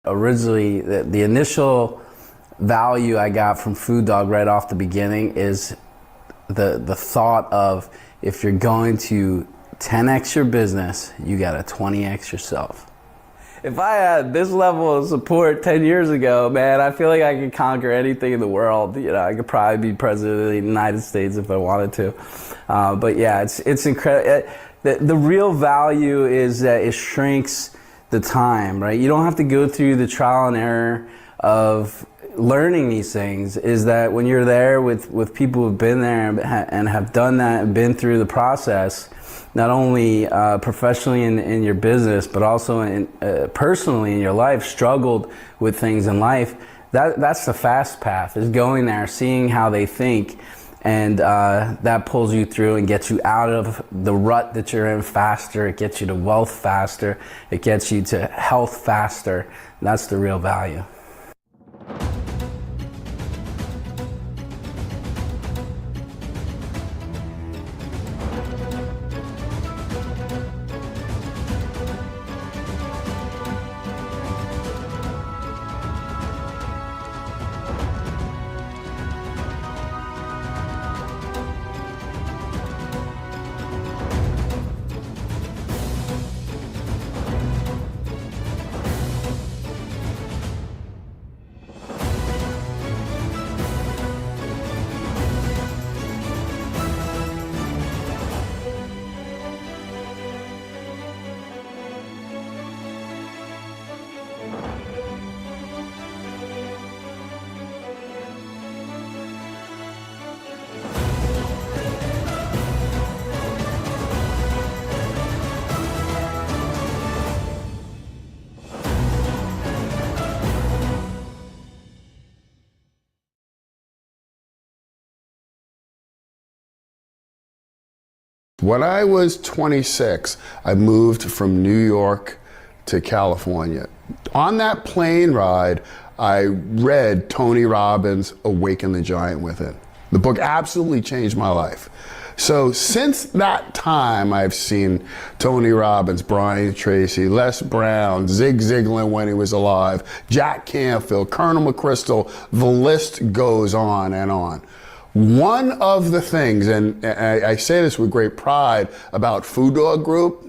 originally, the initial value I got from Food Dog right off the beginning is the thought of, if you're going to 10x your business, you got to 20x yourself. If I had this level of support 10 years ago, man, I feel like I could conquer anything in the world. You know, I could probably be president of the United States if I wanted to. But yeah, it's incredible. The real value is that it shrinks the time, right? You don't have to go through the trial and error of learning these things. Is that when you're there with people who've been there and have done that and been through the process, not only professionally in your business, but also personally in your life, struggled with things in life, that's the fast path, is going there, seeing how they think, and that pulls you through and gets you out of the rut that you're in faster. It gets you to wealth faster. It gets you to health faster. That's the real value. When I was 26, I moved from New York to California. On that plane ride, I read Tony Robbins' Awaken the Giant Within. The book absolutely changed my life. So since that time, I've seen Tony Robbins, Brian Tracy, Les Brown, Zig Ziglar when he was alive, Jack Canfield, Colonel McChrystal, the list goes on and on. One of the things, and I say this with great pride about Food Dog Group,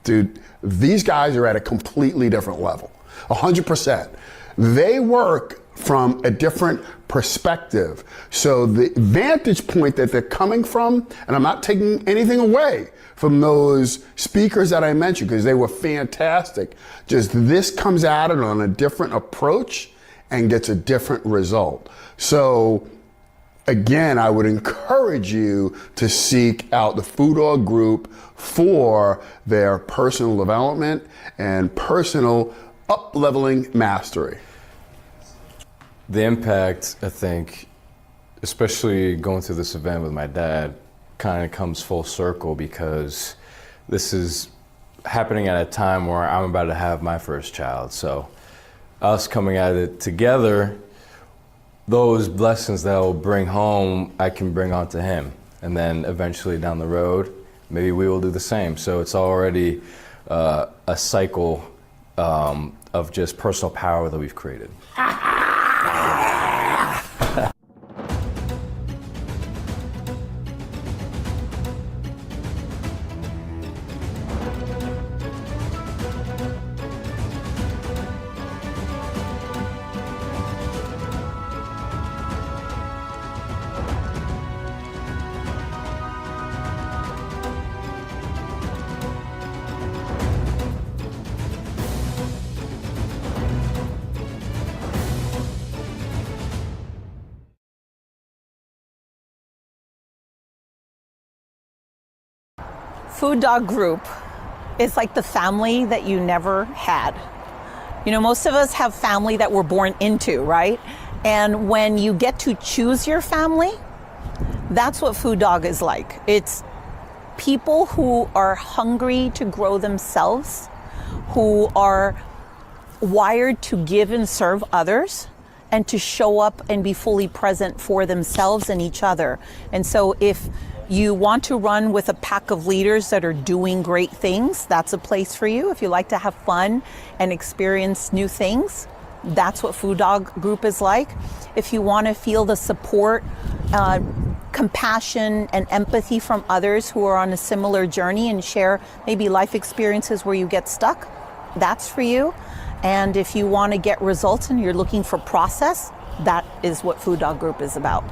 dude, these guys are at a completely different level, 100%. They work from a different perspective. So the vantage point that they're coming from, and I'm not taking anything away from those speakers that I mentioned because they were fantastic, just this comes at it on a different approach and gets a different result. So again, I would encourage you to seek out the Food Dog Group for their personal development and personal up-leveling mastery. The impact, I think, especially going through this event with my dad, kind of comes full circle because this is happening at a time where I'm about to have my first child. So us coming at it together, those blessings that I'll bring home, I can bring on to him. And then eventually down the road, maybe we will do the same. So it's already a cycle of just personal power that we've created. Food Dog Group is like the family that you never had. You know, most of us have family that we're born into, right? And when you get to choose your family, that's what Food Dog is like. It's people who are hungry to grow themselves, who are wired to give and serve others, and to show up and be fully present for themselves and each other. And so if you want to run with a pack of leaders that are doing great things, that's a place for you. If you like to have fun and experience new things, That's what Food Dog Group is like. If you want to feel the support, compassion and empathy from others who are on a similar journey and share maybe life experiences where you get stuck, that's for you. And if you want to get results and you're looking for process, that is what Food Dog Group is about.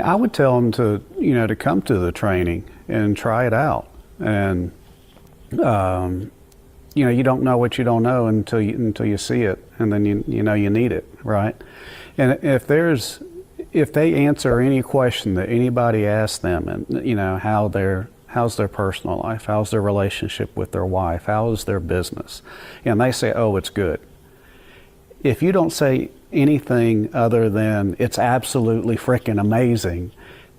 I would tell them to come to the training and try it out. And you don't know what you don't know until you see it, and then you know you need it, right? And if they answer any question that anybody asks them, and how's their personal life, how's their relationship with their wife, how's their business, and they say, oh, it's good. If you don't say anything other than it's absolutely freaking amazing,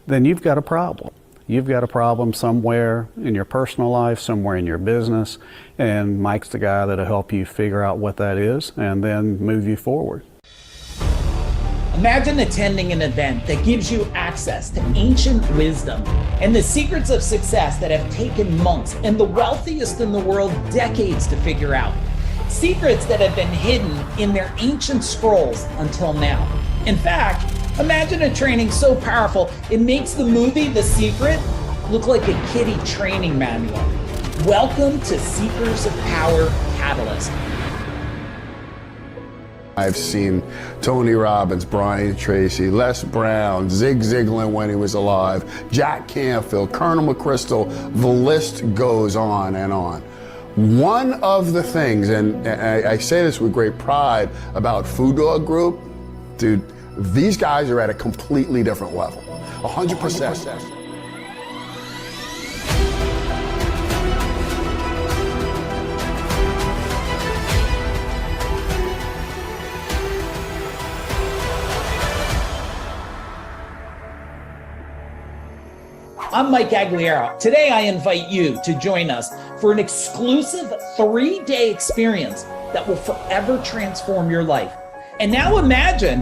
then you've got a problem. You've got a problem somewhere in your personal life, somewhere in your business, and Mike's the guy that'll help you figure out what that is and then move you forward. Imagine attending an event that gives you access to ancient wisdom and the secrets of success that have taken monks and the wealthiest in the world decades to figure out. Secrets that have been hidden in their ancient scrolls until now. In fact, imagine a training so powerful it makes the movie The Secret look like a kiddie training manual. Welcome to Seekers of Power Catalyst. I've seen Tony Robbins, Brian Tracy, Les Brown, Zig Ziglar when he was alive, Jack Canfield, Colonel McChrystal, the list goes on and on. One of the things, and I say this with great pride about Food Dog Group, dude, these guys are at a completely different level, 100%. I'm Mike Aguilera. Today I invite you to join us for an exclusive 3-day experience that will forever transform your life. And now imagine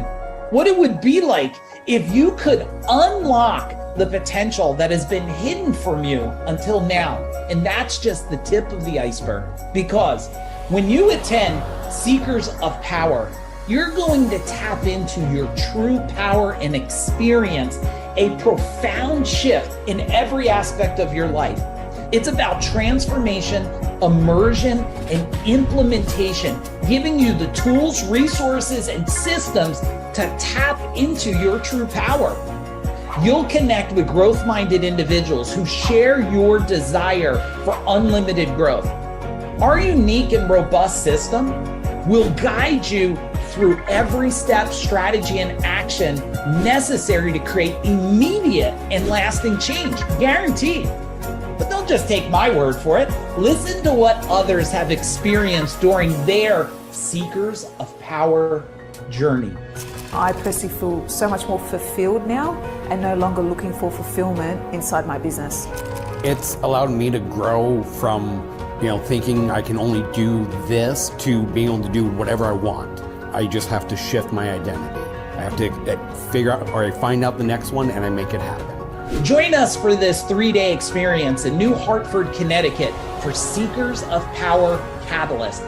what it would be like if you could unlock the potential that has been hidden from you until now. And that's just the tip of the iceberg. Because when you attend Seekers of Power, you're going to tap into your true power and experience a profound shift in every aspect of your life. It's about transformation, immersion, and implementation, giving you the tools, resources, and systems to tap into your true power. You'll connect with growth-minded individuals who share your desire for unlimited growth. Our unique and robust system will guide you through every step, strategy, and action necessary to create immediate and lasting change, guaranteed. But don't just take my word for it. Listen to what others have experienced during their Seekers of Power journey. I personally feel so much more fulfilled now and no longer looking for fulfillment inside my business. It's allowed me to grow from thinking I can only do this to being able to do whatever I want. I just have to shift my identity. I have to figure out, or I find out the next one and I make it happen. Join us for this 3-day experience in New Hartford, Connecticut for Seekers of Power Catalyst.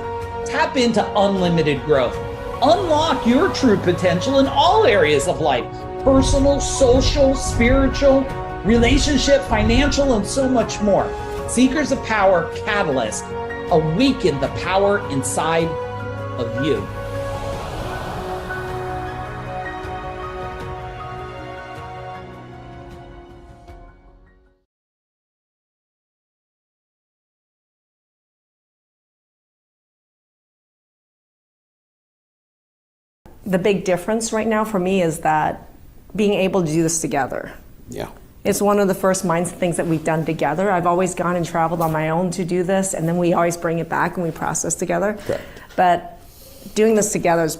Tap into unlimited growth. Unlock your true potential in all areas of life: personal, social, spiritual, relationship, financial, and so much more. Seekers of Power Catalyst. Awaken the power inside of you. The big difference right now for me is that being able to do this together. Yeah. It's one of the first things that we've done together. I've always gone and traveled on my own to do this, and then we always bring it back and we process together. Correct. But doing this together is,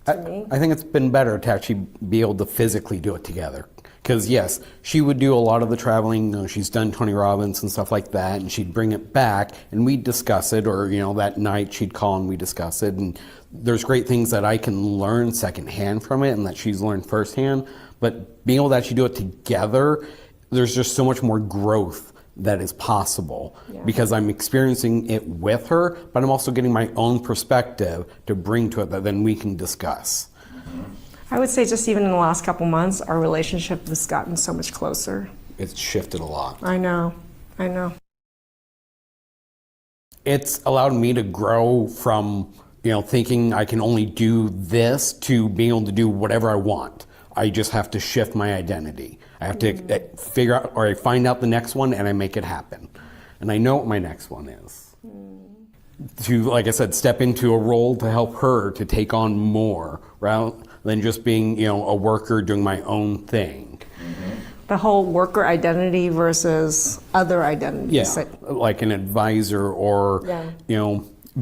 I think it's been better to actually be able to physically do it together. Because yes, she would do a lot of the traveling. You know, she's done Tony Robbins and stuff like that, and she'd bring it back and we'd discuss it, or that night she'd call and we'd discuss it. And there's great things that I can learn secondhand from it and that she's learned firsthand. But being able to actually do it together, there's just so much more growth that is possible because I'm experiencing it with her, but I'm also getting my own perspective to bring to it that then we can discuss. I would say just even in the last couple months, our relationship has gotten so much closer. It's shifted a lot. I know. It's allowed me to grow from, thinking I can only do this to being able to do whatever I want. I just have to shift my identity. I have to figure out, or I find out the next one and I make it happen. And I know what my next one is. To, like I said, step into a role to help her to take on more rather than just being, a worker doing my own thing. The whole worker identity versus other identities. Yeah, like an advisor or,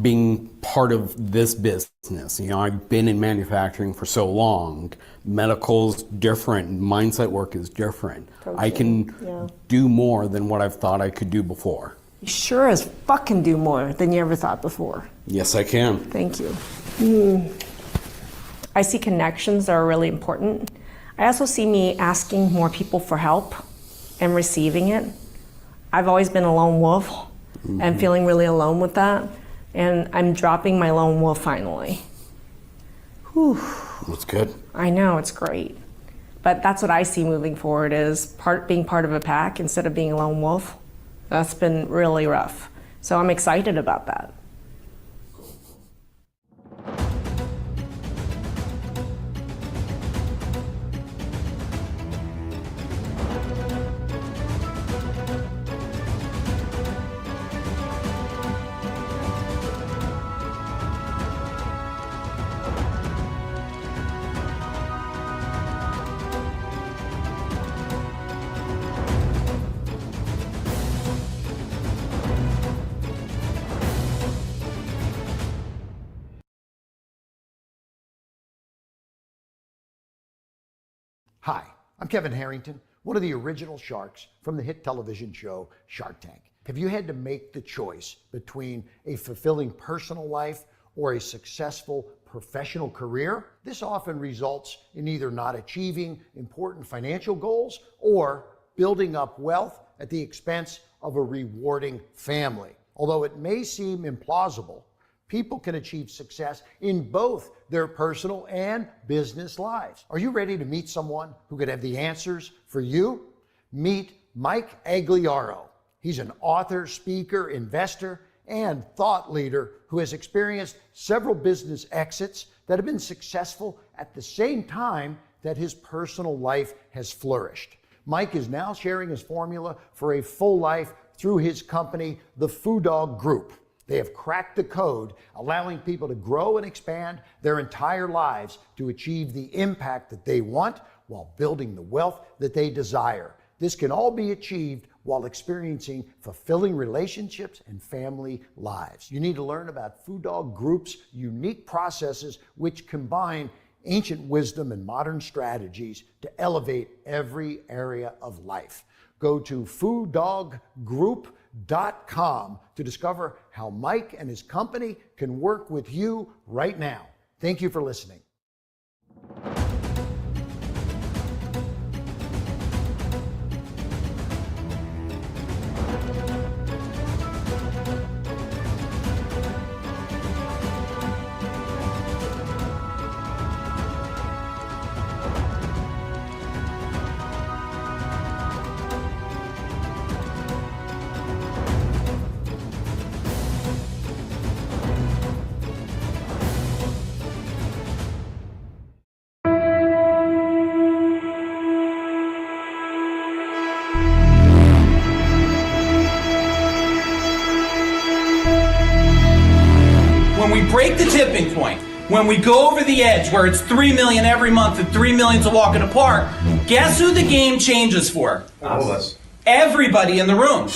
being part of this business. I've been in manufacturing for so long. Medical's different, mindset work is different. Coaching, I can do more than what I've thought I could do before. You sure as fuck can do more than you ever thought before. Yes, I can. Thank you. I see connections that are really important. I also see me asking more people for help and receiving it. I've always been a lone wolf and feeling really alone with that. And I'm dropping my lone wolf finally. Whew. That's good. I know, it's great. But that's what I see moving forward is being part of a pack instead of being a lone wolf. That's been really rough. So I'm excited about that. Hi, I'm Kevin Harrington, one of the original sharks from the hit television show Shark Tank. Have you had to make the choice between a fulfilling personal life or a successful professional career? This often results in either not achieving important financial goals or building up wealth at the expense of a rewarding family. Although it may seem implausible, people can achieve success in both their personal and business lives. Are you ready to meet someone who could have the answers for you? Meet Mike Agliaro. He's an author, speaker, investor, and thought leader who has experienced several business exits that have been successful at the same time that his personal life has flourished. Mike is now sharing his formula for a full life through his company, the Foo Dog Group. They have cracked the code, allowing people to grow and expand their entire lives to achieve the impact that they want while building the wealth that they desire. This can all be achieved while experiencing fulfilling relationships and family lives. You need to learn about Foo Dog Group's unique processes which combine ancient wisdom and modern strategies to elevate every area of life. Go to fooddoggroup.com to discover how Mike and his company can work with you right now. Thank you for listening. When we break the tipping point, when we go over the edge where it's 3 million every month and 3 million's a walk in the park, guess who the game changes for? All of us. Everybody in the room.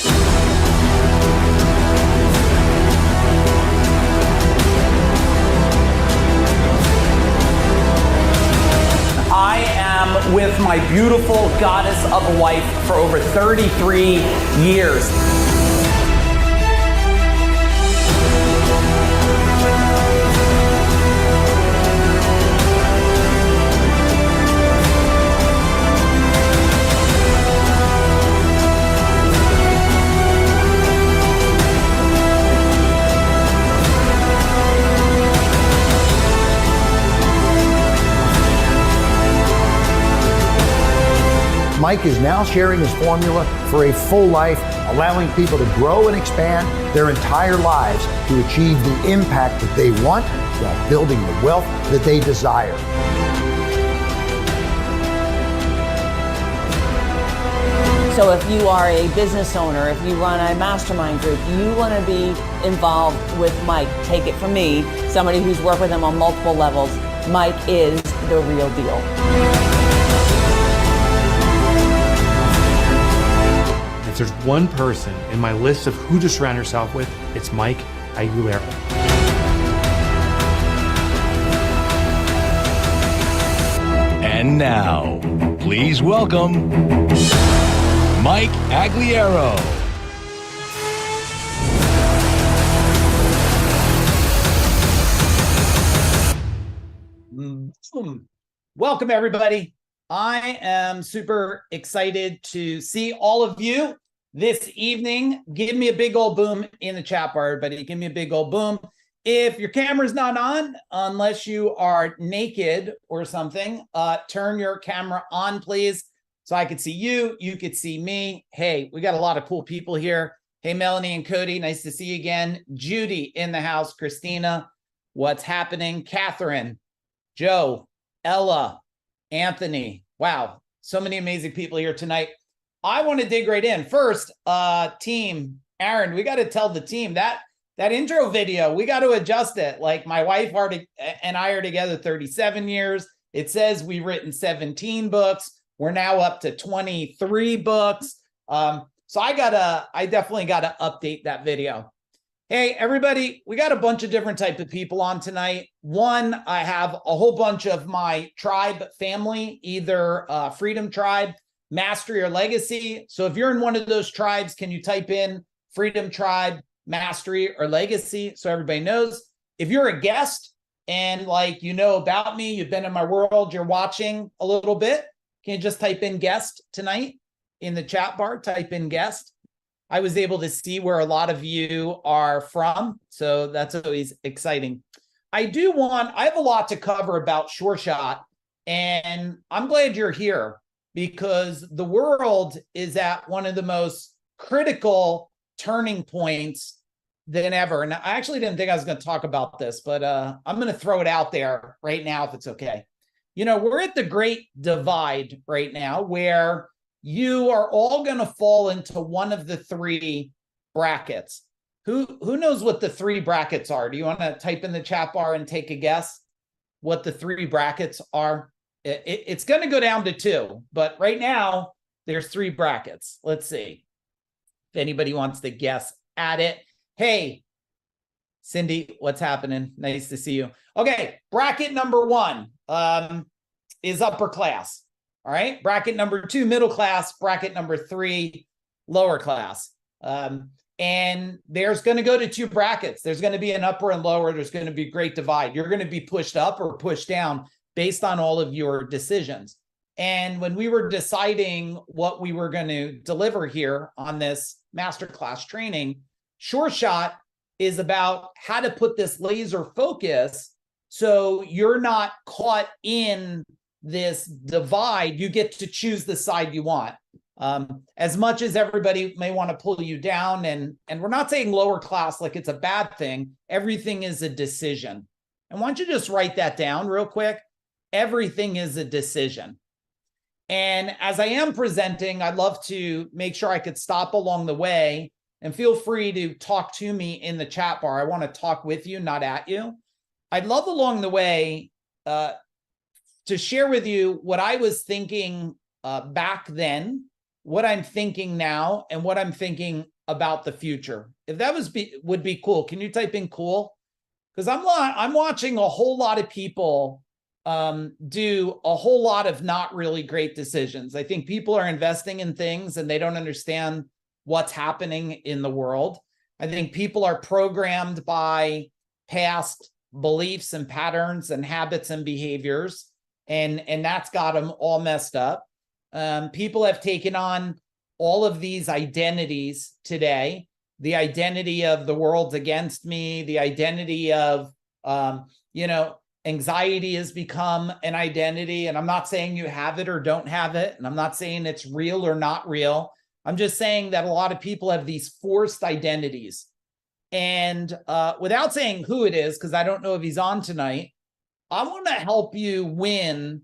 I am with my beautiful goddess of a wife for over 33 years. Mike is now sharing his formula for a full life, allowing people to grow and expand their entire lives to achieve the impact that they want while building the wealth that they desire. So if you are a business owner, if you run a mastermind group, you want to be involved with Mike. Take it from me, somebody who's worked with him on multiple levels. Mike is the real deal. If there's one person in my list of who to surround yourself with, it's Mike Aguilera. And now, please welcome Mike Aguilera. Welcome, everybody. I am super excited to see all of you this evening. Give me a big old boom in the chat bar, everybody. Give me a big old boom. If your camera's not on, unless you are naked or something, turn your camera on, please, so I could see you. You could see me. Hey, we got a lot of cool people here. Hey, Melanie and Cody, nice to see you again. Judy in the house. Christina, what's happening? Catherine, Joe, Ella, Anthony. Wow, so many amazing people here tonight. I want to dig right in. First, team, Aaron, we got to tell the team that intro video, we got to adjust it. Like, my wife and I are together 37 years. It says we've written 17 books. We're now up to 23 books. So I definitely got to update that video. Hey, everybody, we got a bunch of different types of people on tonight. One, I have a whole bunch of my tribe family, either Freedom Tribe, Mastery, or Legacy. So if you're in one of those tribes, can you type in Freedom Tribe, Mastery, or Legacy so everybody knows? If you're a guest and you know about me, you've been in my world, you're watching a little bit, can you just type in guest tonight in the chat bar? Type in guest. I was able to see where a lot of you are from, so that's always exciting. I have a lot to cover about SureShot, and I'm glad you're here because the world is at one of the most critical turning points than ever. And I actually didn't think I was going to talk about this, but I'm going to throw it out there right now if it's okay. You know, we're at the great divide right now where you are all going to fall into one of the three brackets. Who knows what the three brackets are? Do you want to type in the chat bar and take a guess what the three brackets are? It's going to go down to two, but right now there's three brackets. Let's see if anybody wants to guess at it. Hey, Cindy, what's happening? Nice to see you. Okay, bracket number one is upper class. All right, bracket number two, middle class. Bracket number three, lower class. And there's going to go to two brackets. There's going to be an upper and lower. There's going to be a great divide. You're going to be pushed up or pushed down based on all of your decisions. And when we were deciding what we were going to deliver here on this masterclass training, SureShot is about how to put this laser focus so you're not caught in this divide. You get to choose the side you want. As much as everybody may want to pull you down, and we're not saying lower class like it's a bad thing, everything is a decision. And why don't you just write that down real quick? Everything is a decision. And as I am presenting, I'd love to make sure I could stop along the way, and feel free to talk to me in the chat bar. I want to talk with you, not at you. I'd love along the way to share with you what I was thinking back then, what I'm thinking now, and what I'm thinking about the future. If that would be cool. Can you type in cool? Because I'm watching a whole lot of people do a whole lot of not really great decisions. I think people are investing in things and they don't understand what's happening in the world. I think people are programmed by past beliefs and patterns and habits and behaviors, and that's got them all messed up. People have taken on all of these identities today, the identity of the world's against me, the identity of, anxiety has become an identity. And I'm not saying you have it or don't have it. And I'm not saying it's real or not real. I'm just saying that a lot of people have these forced identities. And without saying who it is, because I don't know if he's on tonight, I want to help you win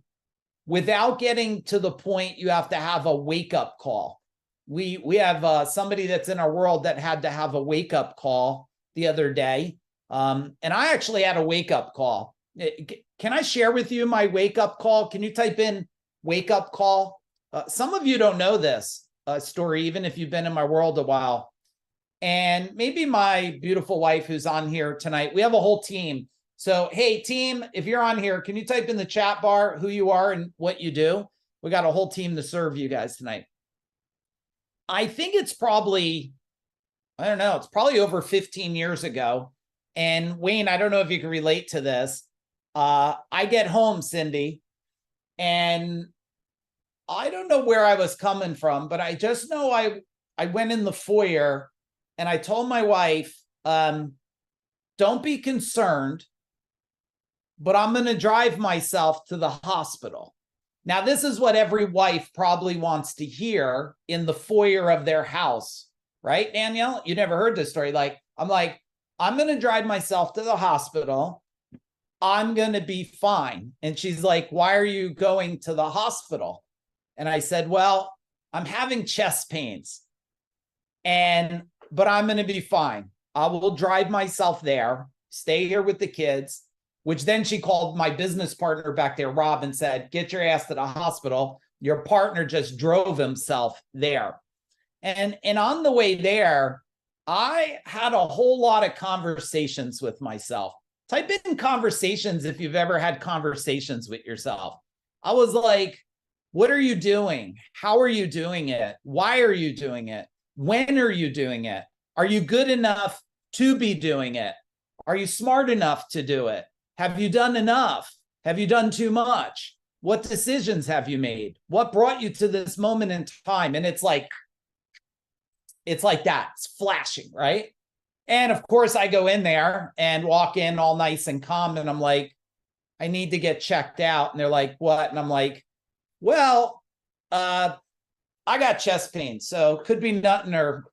without getting to the point you have to have a wake-up call. We have somebody that's in our world that had to have a wake-up call the other day. And I actually had a wake-up call. Can I share with you my wake-up call? Can you type in wake-up call? Some of you don't know this story, even if you've been in my world a while. And maybe my beautiful wife who's on here tonight, we have a whole team. So, hey, team, if you're on here, can you type in the chat bar who you are and what you do? We got a whole team to serve you guys tonight. I think it's probably, I don't know, it's probably over 15 years ago. And Wayne, I don't know if you can relate to this. I get home, Cindy, and I don't know where I was coming from, but I just know I went in the foyer and I told my wife, don't be concerned, but I'm going to drive myself to the hospital. Now, this is what every wife probably wants to hear in the foyer of their house, right, Danielle? You never heard this story. I'm going to drive myself to the hospital. I'm going to be fine. And she's like, why are you going to the hospital? And I said, well, I'm having chest pains, but I'm going to be fine. I will drive myself there, stay here with the kids, which then she called my business partner back there, Rob, and said, get your ass to the hospital. Your partner just drove himself there. And on the way there, I had a whole lot of conversations with myself. Type in conversations if you've ever had conversations with yourself. I was like, what are you doing? How are you doing it? Why are you doing it? When are you doing it? Are you good enough to be doing it? Are you smart enough to do it? Have you done enough? Have you done too much? What decisions have you made? What brought you to this moment in time? And it's like that. It's flashing, right? And of course, I go in there and walk in all nice and calm. And I'm like, I need to get checked out. And they're like, what? And I'm like, well, I got chest pain. So could be nothing, or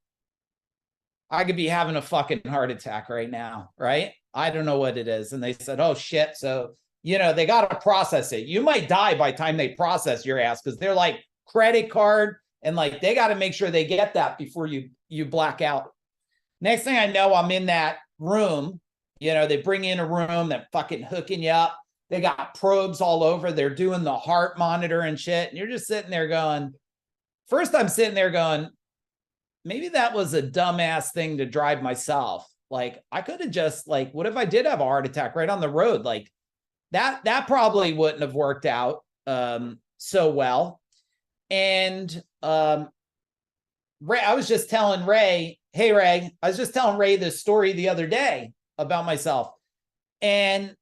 I could be having a fucking heart attack right now, right? I don't know what it is. And they said, oh, shit. So, they got to process it. You might die by the time they process your ass, because they're like credit card, and they got to make sure they get that before you black out. Next thing I know, I'm in that room. They bring you in a room, they're fucking hooking you up. They got probes all over. They're doing the heart monitor and shit. And you're just sitting there going, first I'm sitting there going, maybe that was a dumbass thing to drive myself. I could have just what if I did have a heart attack right on the road? That probably wouldn't have worked out so well. And Ray, I was just telling Ray, hey, Ray, I was just telling Ray this story the other day about myself. And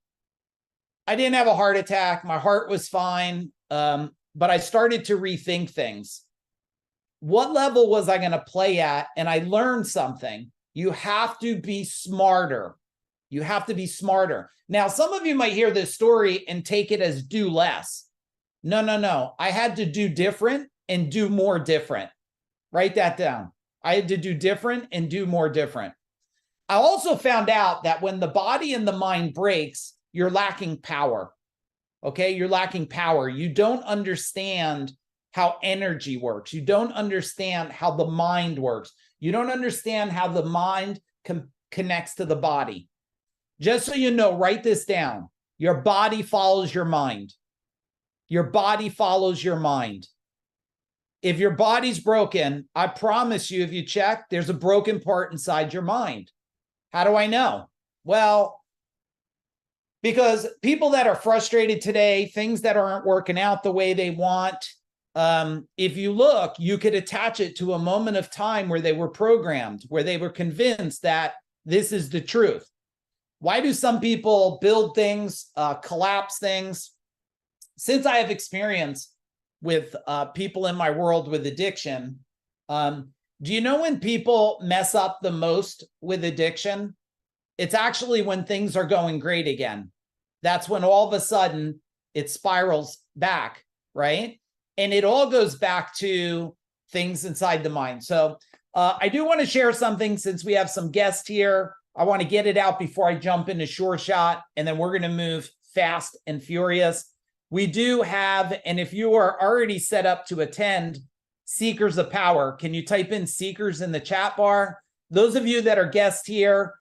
I didn't have a heart attack. My heart was fine. But I started to rethink things. What level was I going to play at? And I learned something. You have to be smarter. You have to be smarter. Now, some of you might hear this story and take it as do less. No. I had to do different and do more different. Write that down. I had to do different and do more different. I also found out that when the body and the mind breaks, you're lacking power. Okay, you're lacking power. You don't understand how energy works. You don't understand how the mind works. You don't understand how the mind connects to the body. Just so you know, write this down. Your body follows your mind. Your body follows your mind. If your body's broken, I promise you, if you check, there's a broken part inside your mind. How do I know? Well, Because people that are frustrated today, things that aren't working out the way they want, if you look, you could attach it to a moment of time where they were programmed, where they were convinced that this is the truth. Why do some people build things, collapse things? Since I have experience with people in my world with addiction, do you know when people mess up the most with addiction? It's actually when things are going great again. That's when all of a sudden it spirals back, right? And it all goes back to things inside the mind. So I do want to share something since we have some guests here. I want to get it out before I jump into SureShot, and then we're going to move fast and furious. We do have, and if you are already set up to attend Seekers of Power, can you type in Seekers in the chat bar? Those of you that are guests here,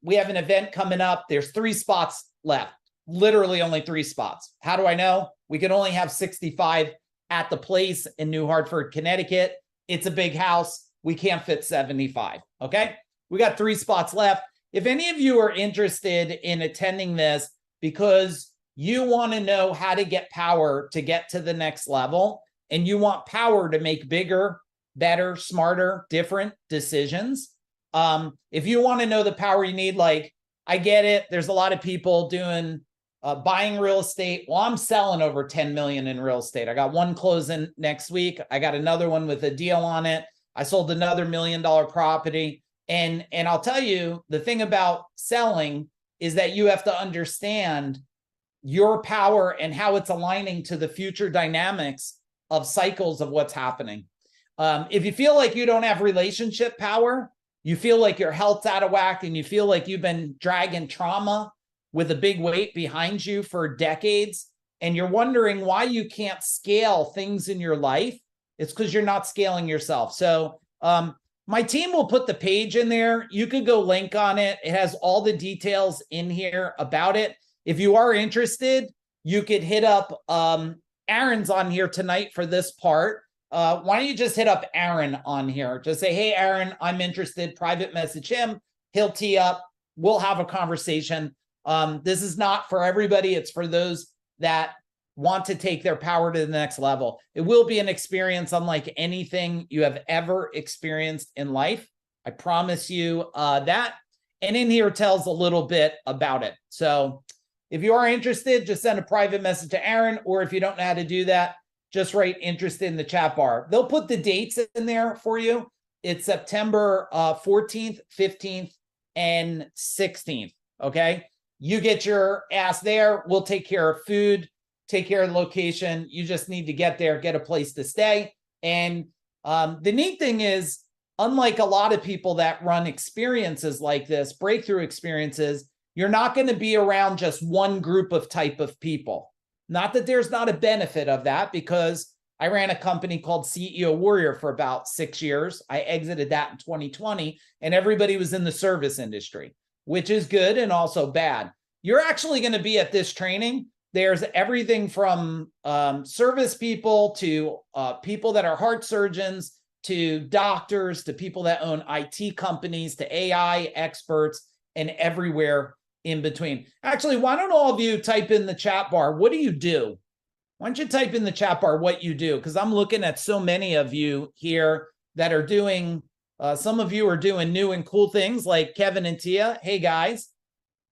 we have an event coming up. There's 3 spots left, literally only 3 spots. How do I know? We can only have 65 at the place in New Hartford, Connecticut. It's a big house. We can't fit 75, okay? We got 3 spots left. If any of you are interested in attending this because you want to know how to get power to get to the next level, and you want power to make bigger, better, smarter, different decisions, if you want to know the power you need, like, I get it. There's a lot of people doing buying real estate. Well, I'm selling over 10 million in real estate. I got one closing next week. I got another one with a deal on it. I sold another $1 million property. And I'll tell you, the thing about selling is that you have to understand your power and how it's aligning to the future dynamics of cycles of what's happening. If you feel like you don't have relationship power, you feel like your health's out of whack, and you feel like you've been dragging trauma with a big weight behind you for decades, and you're wondering why you can't scale things in your life, it's because you're not scaling yourself. So my team will put the page in there. You could go link on it. It has all the details in here about it. If you are interested, you could hit up Aaron's on here tonight for this part. Why don't you just hit up Aaron on here? Just say, hey, Aaron, I'm interested. Private message him. He'll tee up. We'll have a conversation. This is not for everybody. It's for those that want to take their power to the next level. It will be an experience unlike anything you have ever experienced in life. I promise you that. And in here tells a little bit about it. So if you are interested, just send a private message to Aaron, or if you don't know how to do that, just write interested in the chat bar. They'll put the dates in there for you. It's September 14th, 15th, and 16th, okay? You get your ass there. We'll take care of food, take care of the location. You just need to get there, get a place to stay. And the neat thing is, unlike a lot of people that run experiences like this, breakthrough experiences, you're not going to be around just one group of type of people. Not that there's not a benefit of that, because I ran a company called CEO Warrior for about 6 years. I exited that in 2020, and everybody was in the service industry, which is good and also bad. You're actually going to be at this training. There's everything from service people to people that are heart surgeons, to doctors, to people that own IT companies, to AI experts, and everywhere in between. Actually, why don't all of you type in the chat bar, what do you do? Why don't you type in the chat bar what you do? Because I'm looking at so many of you here that are doing, some of you are doing new and cool things like Kevin and Tia. Hey, guys.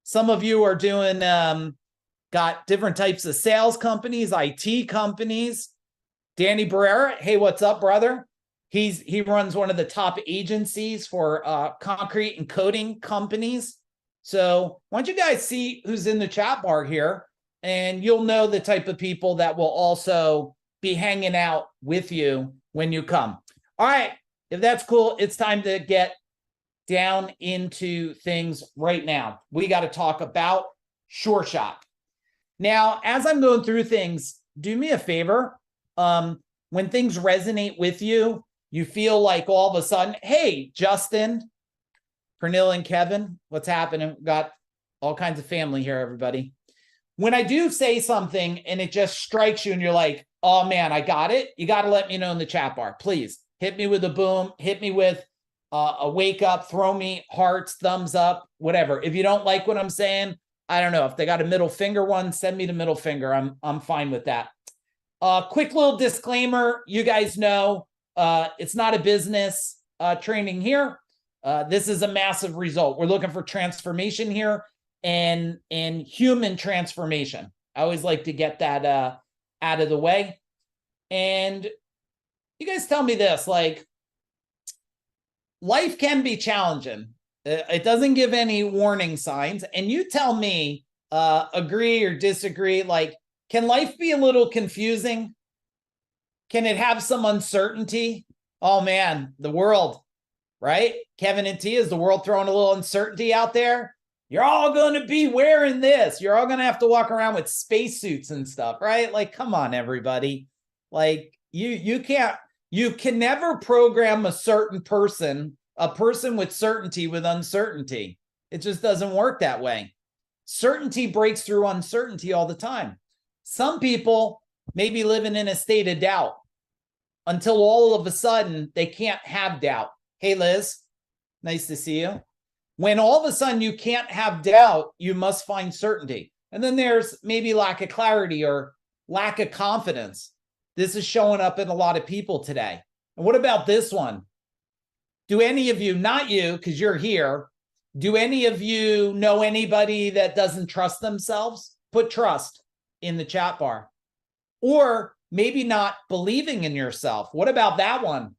Some of you are doing, got different types of sales companies, IT companies. Danny Barrera, hey, what's up, brother? He runs one of the top agencies for concrete and coating companies. So why don't you guys see who's in the chat bar here, and you'll know the type of people that will also be hanging out with you when you come. All right, if that's cool, it's time to get down into things right now. We got to talk about SureShot. Now, as I'm going through things, do me a favor. When things resonate with you, you feel like all of a sudden, hey, Justin, Pernille and Kevin, what's happening? Got all kinds of family here, everybody. When I do say something and it just strikes you and you're like, oh man, I got it, you got to let me know in the chat bar. Please hit me with a boom, hit me with a wake up, throw me hearts, thumbs up, whatever. If you don't like what I'm saying, I don't know if they got a middle finger one, send me the middle finger. I'm fine with that. Quick little disclaimer. You guys know, it's not a business training here. This is a massive result. We're looking for transformation here and human transformation. I always like to get that out of the way. And you guys tell me this, like, life can be challenging. It doesn't give any warning signs. And you tell me, agree or disagree, like, can life be a little confusing? Can it have some uncertainty? Oh man, the world, right? Kevin and T, is the world throwing a little uncertainty out there? You're all going to be wearing this. You're all going to have to walk around with spacesuits and stuff, right? Like, come on, everybody. Like, you can never program a person with certainty with uncertainty. It just doesn't work that way. Certainty breaks through uncertainty all the time. Some people may be living in a state of doubt until all of a sudden they can't have doubt. Hey, Liz, nice to see you. When all of a sudden you can't have doubt, you must find certainty. And then there's maybe lack of clarity or lack of confidence. This is showing up in a lot of people today. And what about this one? Do any of you, not you, because you're here, do any of you know anybody that doesn't trust themselves? Put trust in the chat bar. Or maybe not believing in yourself. What about that one?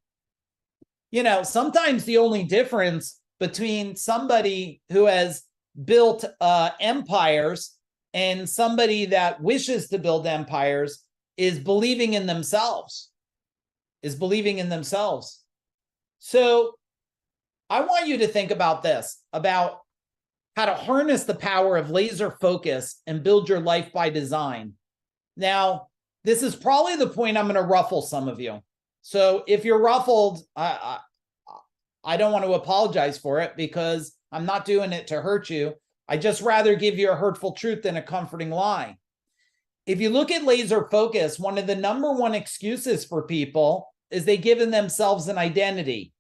You know, sometimes the only difference between somebody who has built empires and somebody that wishes to build empires is believing in themselves, So I want you to think about this, about how to harness the power of laser focus and build your life by design. Now, this is probably the point I'm going to ruffle some of you. So if you're ruffled, I don't want to apologize for it because I'm not doing it to hurt you. I just rather give you a hurtful truth than a comforting lie. If you look at laser focus, one of the number one excuses for people is they give themselves an identity.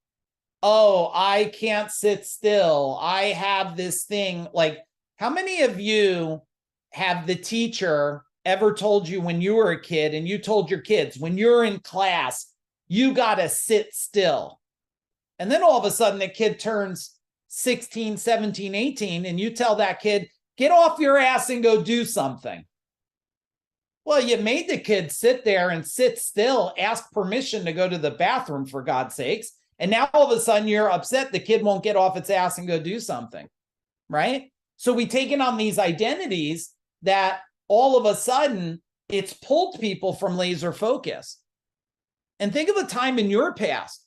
Oh, I can't sit still. I have this thing. Like, how many of you have the teacher ever told you when you were a kid and you told your kids, when you're in class, you got to sit still? And then all of a sudden the kid turns 16, 17, 18, and you tell that kid, get off your ass and go do something. Well, you made the kid sit there and sit still, ask permission to go to the bathroom, for God's sakes. And now all of a sudden you're upset the kid won't get off its ass and go do something, right? So we taken on these identities that all of a sudden it's pulled people from laser focus. And think of a time in your past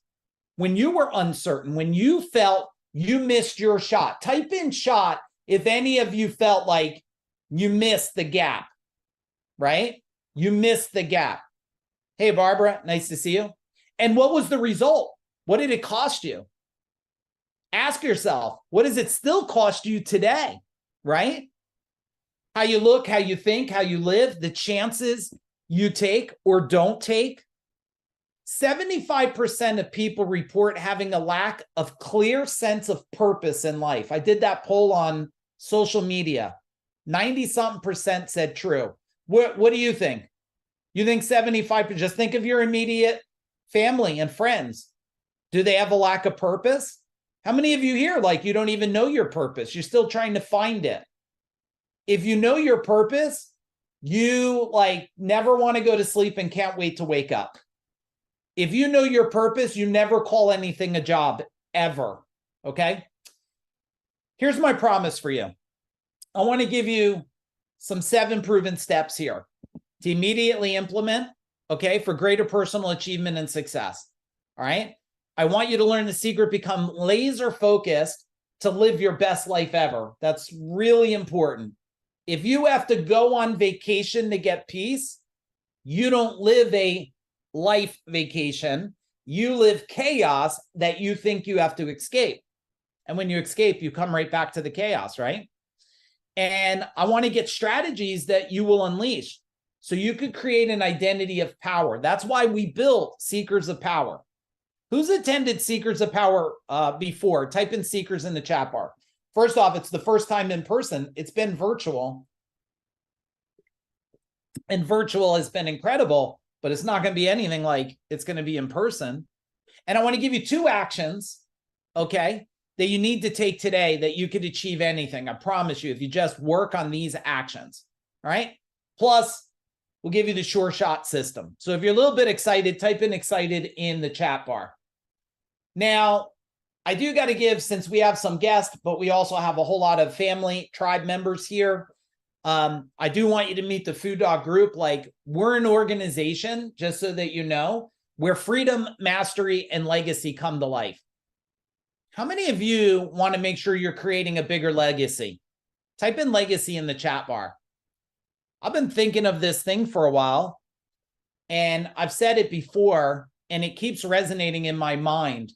when you were uncertain, when you felt you missed your shot. Type in shot if any of you felt like you missed the gap, right? You missed the gap. Hey, Barbara, nice to see you. And what was the result? What did it cost you? Ask yourself, what does it still cost you today, right? How you look, how you think, how you live, the chances you take or don't take. 75% of people report having a lack of clear sense of purpose in life. I did that poll on social media. 90-something% said true. What do you think? You think 75%? Just think of your immediate family and friends. Do they have a lack of purpose? How many of you here, like, you don't even know your purpose? You're still trying to find it. If you know your purpose, you like never want to go to sleep and can't wait to wake up. If you know your purpose, you never call anything a job, ever, okay? Here's my promise for you. I want to give you some 7 proven steps here to immediately implement, okay, for greater personal achievement and success, all right? I want you to learn the secret, become laser focused to live your best life ever. That's really important. If you have to go on vacation to get peace, you don't live a life vacation, you live chaos that you think you have to escape. And when you escape, you come right back to the chaos, right? And I want to get strategies that you will unleash so you could create an identity of power. That's why we built Seekers of Power. Who's attended Seekers of Power before? Type in Seekers in the chat bar. First off, it's the first time in person. It's been virtual. And virtual has been incredible, but it's not going to be anything like it's going to be in person. And I want to give you 2 actions, okay, that you need to take today that you could achieve anything. I promise you, if you just work on these actions, all right? Plus, we'll give you the SureShot system. So if you're a little bit excited, type in excited in the chat bar. Now, I do got to give, since we have some guests, but we also have a whole lot of family tribe members here. I do want you to meet the Food Dog group. Like, we're an organization, just so that you know, where freedom, mastery, and legacy come to life. How many of you want to make sure you're creating a bigger legacy? Type in legacy in the chat bar. I've been thinking of this thing for a while, and I've said it before, and it keeps resonating in my mind.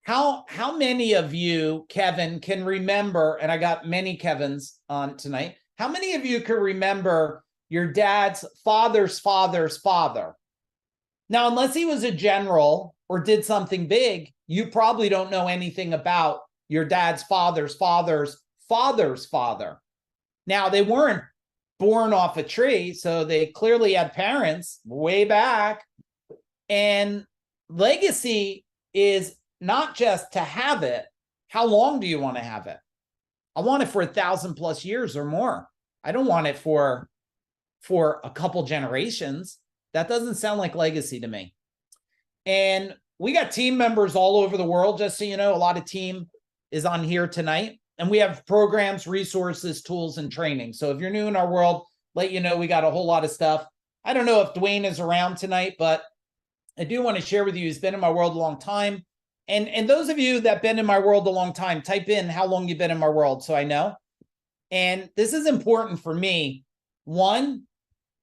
How many of you, Kevin, can remember, and I got many Kevins on tonight, how many of you can remember your dad's father's father's father? Now, unless he was a general or did something big, you probably don't know anything about your dad's father's father's father's father. Now, they weren't born off a tree, so they clearly had parents way back. And legacy is not just to have it. How long do you want to have it? I want it for 1,000+ years or more. I don't want it for a couple generations. That doesn't sound like legacy to me. And we got team members all over the world, just so you know. A lot of team is on here tonight. And we have programs, resources, tools, and training. So if you're new in our world, let you know we got a whole lot of stuff. I don't know if Dwayne is around tonight, but I do want to share with you, he's been in my world a long time. And those of you that have been in my world a long time, type in how long you've been in my world so I know. And this is important for me. 1,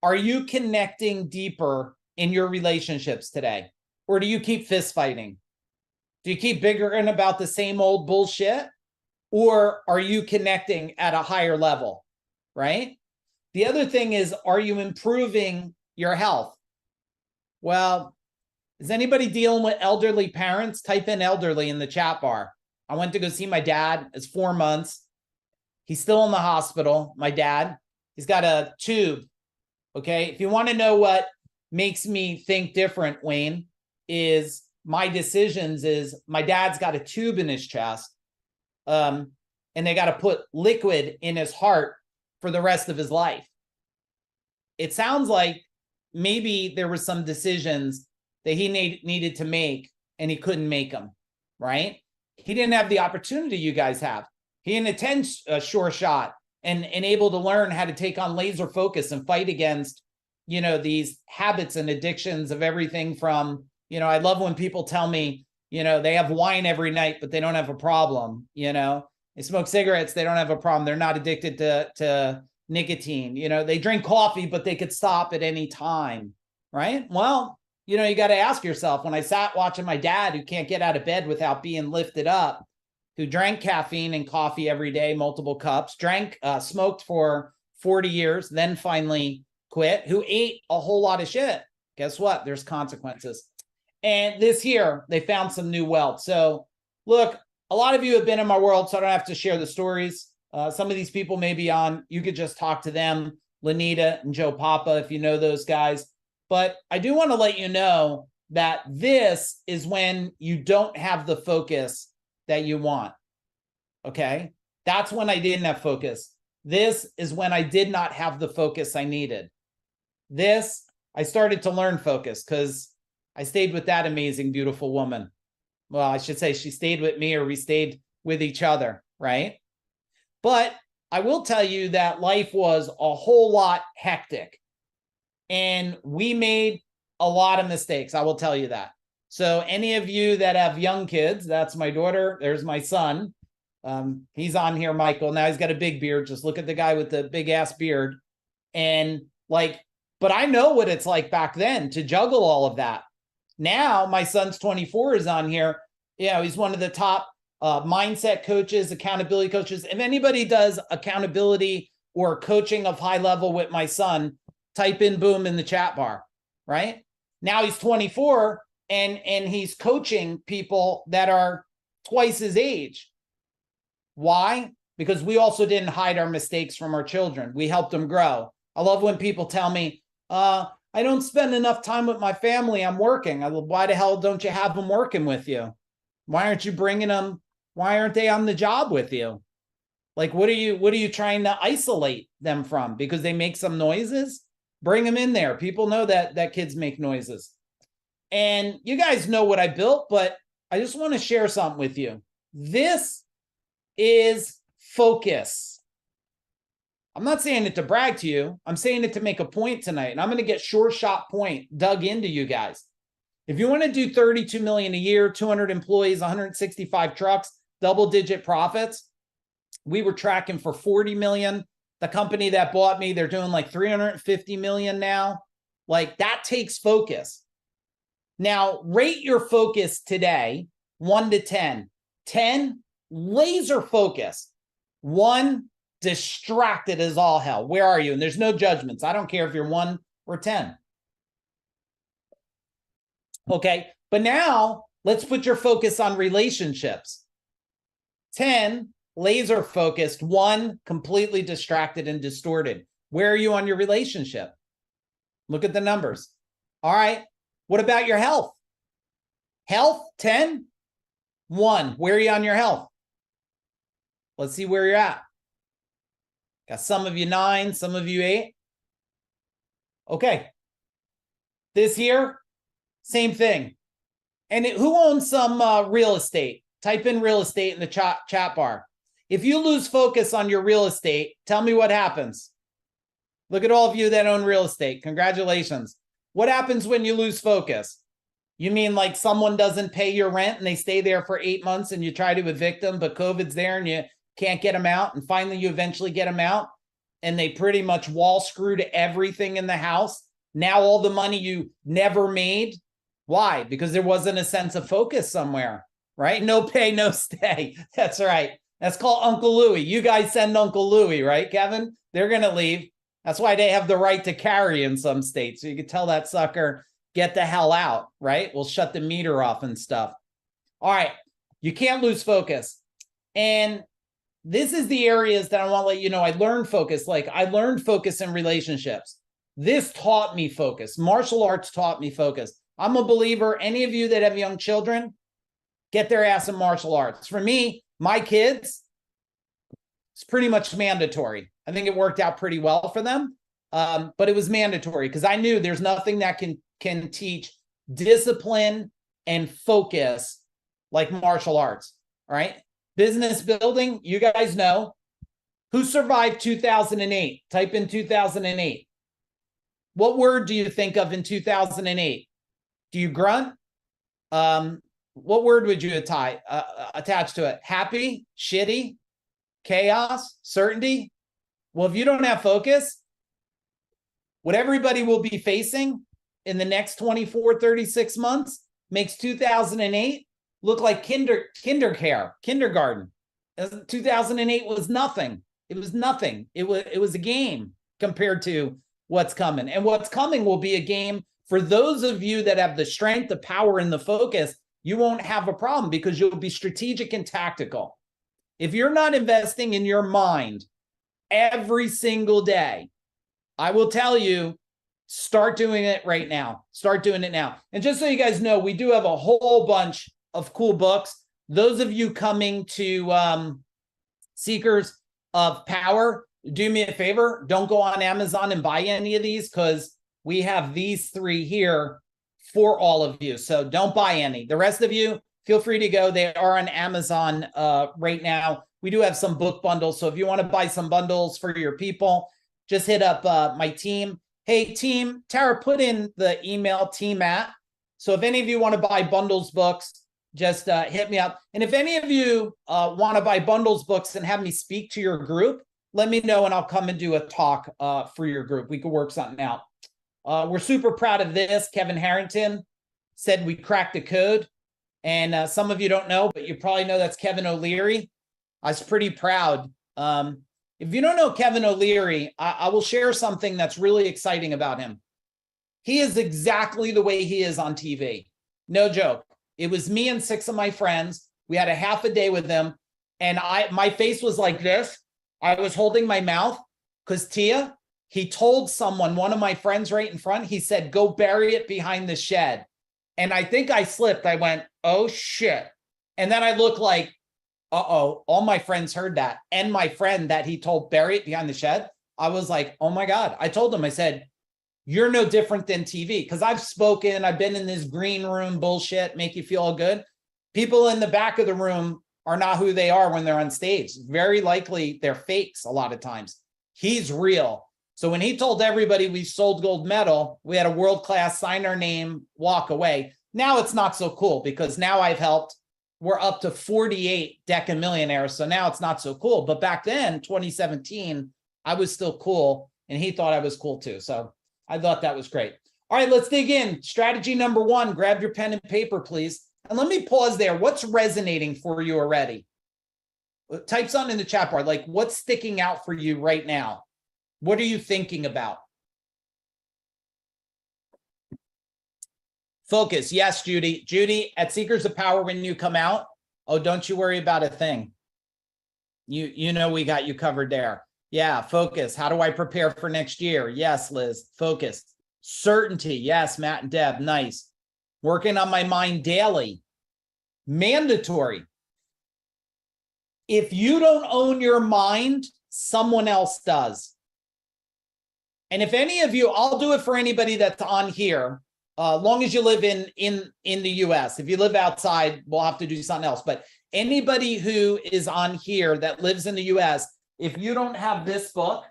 are you connecting deeper in your relationships today? Or do you keep fist fighting? Do you keep bickering about the same old bullshit? Or are you connecting at a higher level, right? The other thing is, are you improving your health? Well, is anybody dealing with elderly parents? Type in elderly in the chat bar. I went to go see my dad. It's 4 months. He's still in the hospital, my dad. He's got a tube, okay? If you want to know what makes me think different, Wayne, is my decisions is my dad's got a tube in his chest, and they got to put liquid in his heart for the rest of his life. It sounds like maybe there were some decisions that he needed to make, and he couldn't make them, right? He didn't have the opportunity you guys have. He didn't attend SureShot and able to learn how to take on laser focus and fight against, you know, these habits and addictions of everything from, you know, I love when people tell me, you know, they have wine every night, but they don't have a problem. You know, they smoke cigarettes, they don't have a problem. They're not addicted to nicotine. You know, they drink coffee, but they could stop at any time, right? Well, you know, you got to ask yourself, when I sat watching my dad, who can't get out of bed without being lifted up, who drank caffeine and coffee every day, multiple cups, smoked for 40 years, then finally quit, who ate a whole lot of shit. Guess what? There's consequences. And this year, they found some new wealth. So look, a lot of you have been in my world, so I don't have to share the stories. Some of these people may be on. You could just talk to them, Lanita and Joe Papa, if you know those guys. But I do want to let you know that this is when you don't have the focus that you want, okay? That's when I didn't have focus. This is when I did not have the focus I needed. This, I started to learn focus because I stayed with that amazing, beautiful woman. Well, I should say she stayed with me, or we stayed with each other, right? But I will tell you that life was a whole lot hectic. And we made a lot of mistakes. I will tell you that. So any of you that have young kids, that's my daughter. There's my son. He's on here, Michael. Now he's got a big beard. Just look at the guy with the big ass beard. And like, but I know what it's like back then to juggle all of that. Now my son's 24 is on here. You know, he's one of the top mindset coaches, accountability coaches. If anybody does accountability or coaching of high level with my son, type in boom in the chat bar, right? Now he's 24 and he's coaching people that are twice his age. Why? because we also didn't hide our mistakes from our children. We helped them grow. I love when people tell me, I don't spend enough time with my family. I'm working. Why the hell don't you have them working with you? Why aren't you bringing them? Why aren't they on the job with you? Like, what are you trying to isolate them from? Because they make some noises? Bring them in there. People know that kids make noises. And you guys know what I built, but I just want to share something with you. This is focus. I'm not saying it to brag to you. I'm saying it to make a point tonight. And I'm going to get SureShot point dug into you guys. If you want to do 32 million a year, 200 employees, 165 trucks, double-digit profits, we were tracking for 40 million. The company that bought me, they're doing like 350 million now. Like, that takes focus. Now, rate your focus today, 1 to 10. 10, laser focus. 1, distracted as all hell. Where are you? And there's no judgments. I don't care if you're 1 or 10. Okay, but now let's put your focus on relationships. 10, laser focused. 1, completely distracted and distorted. Where are you on your relationship? Look at the numbers. All right, what about your health? Health, 10, 1. Where are you on your health? Let's see where you're at. Got some of you 9, some of you 8. Okay. This year, same thing. And who owns some real estate? Type in real estate in the chat bar. If you lose focus on your real estate, tell me what happens. Look at all of you that own real estate. Congratulations. What happens when you lose focus? You mean like someone doesn't pay your rent and they stay there for 8 months and you try to evict them, but COVID's there and you can't get them out, and finally you eventually get them out and they pretty much wall screwed everything in the house. Now all the money you never made. Why? Because there wasn't a sense of focus somewhere, right? No pay, no stay. That's right. That's called Uncle Louie. You guys send Uncle Louie, right, Kevin? They're going to leave. That's why they have the right to carry in some states. So you can tell that sucker, get the hell out, right? We'll shut the meter off and stuff. All right. You can't lose focus. And this is the areas that I want to let you know I learned focus. Like, I learned focus in relationships. This taught me focus. Martial arts taught me focus. I'm a believer. Any of you that have young children, get their ass in martial arts. For me, my kids, it's pretty much mandatory. I think it worked out pretty well for them, but it was mandatory because I knew there's nothing that can teach discipline and focus like martial arts. All right. Business building, you guys know. Who survived 2008? Type in 2008. What word do you think of in 2008? Do you grunt? What word would you attach to it? Happy, shitty, chaos, certainty? Well, if you don't have focus, what everybody will be facing in the next 24, 36 months makes 2008 look like kindergarten. 2008 was nothing. It was nothing. It was a game compared to what's coming. And what's coming will be a game for those of you that have the strength, the power, and the focus. You won't have a problem because you'll be strategic and tactical. If you're not investing in your mind every single day, I will tell you, start doing it right now. Start doing it now. And just so you guys know, we do have a whole bunch of cool books. Those of you coming to Seekers of Power, do me a favor. Don't go on Amazon and buy any of these because we have these 3 here for all of you. So don't buy any. The rest of you, feel free to go. They are on Amazon right now. We do have some book bundles. So if you want to buy some bundles for your people, just hit up my team. Hey, team, Tara, put in the email team at. So if any of you want to buy bundles books, just hit me up. And if any of you want to buy bundles books and have me speak to your group, let me know and I'll come and do a talk for your group. We could work something out. We're super proud of this. Kevin Harrington said we cracked the code. And some of you don't know, but you probably know that's Kevin O'Leary. I was pretty proud. If you don't know Kevin O'Leary, I will share something that's really exciting about him. He is exactly the way he is on TV. No joke. It was me and 6 of my friends. We had a half a day with him. And my face was like this. I was holding my mouth because Tia, he told someone, one of my friends right in front, he said, go bury it behind the shed. And I think I slipped. I went, oh shit. And then I looked like, uh-oh, all my friends heard that. And my friend that he told bury it behind the shed, I was like, oh my God. I told him, I said, you're no different than TV. Because I've spoken, I've been in this green room bullshit, make you feel good. People in the back of the room are not who they are when they're on stage. Very likely they're fakes a lot of times. He's real. So when he told everybody we sold gold medal, we had a world-class sign our name, walk away. Now it's not so cool because now I've helped. We're up to 48 Deca millionaires. So now it's not so cool. But back then, 2017, I was still cool and he thought I was cool too. So I thought that was great. All right, let's dig in. Strategy number one, grab your pen and paper, please. And let me pause there. What's resonating for you already? Type something in the chat bar, like what's sticking out for you right now? What are you thinking about? Focus. Yes, Judy. Judy, at Seekers of Power, when you come out, oh, don't you worry about a thing. You know we got you covered there. Yeah, focus. How do I prepare for next year? Yes, Liz. Focus. Certainty. Yes, Matt and Deb. Nice. Working on my mind daily. Mandatory. If you don't own your mind, someone else does. And if any of you, I'll do it for anybody that's on here, long as you live in the US. If you live outside, we'll have to do something else. But anybody who is on here that lives in the US, if you don't have this book,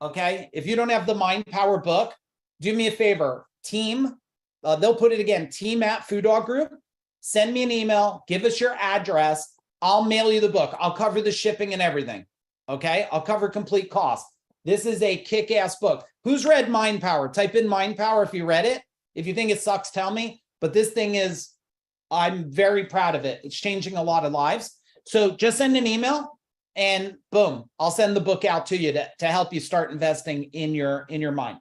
okay, if you don't have the Mind Power book, do me a favor, team, they'll put it again, team@Food Group, send me an email, give us your address, I'll mail you the book. I'll cover the shipping and everything, okay? I'll cover complete cost. This is a kick-ass book. Who's read Mind Power? Type in Mind Power if you read it. If you think it sucks, tell me. But this thing is, I'm very proud of it. It's changing a lot of lives. So just send an email and boom, I'll send the book out to you to help you start investing in your mind.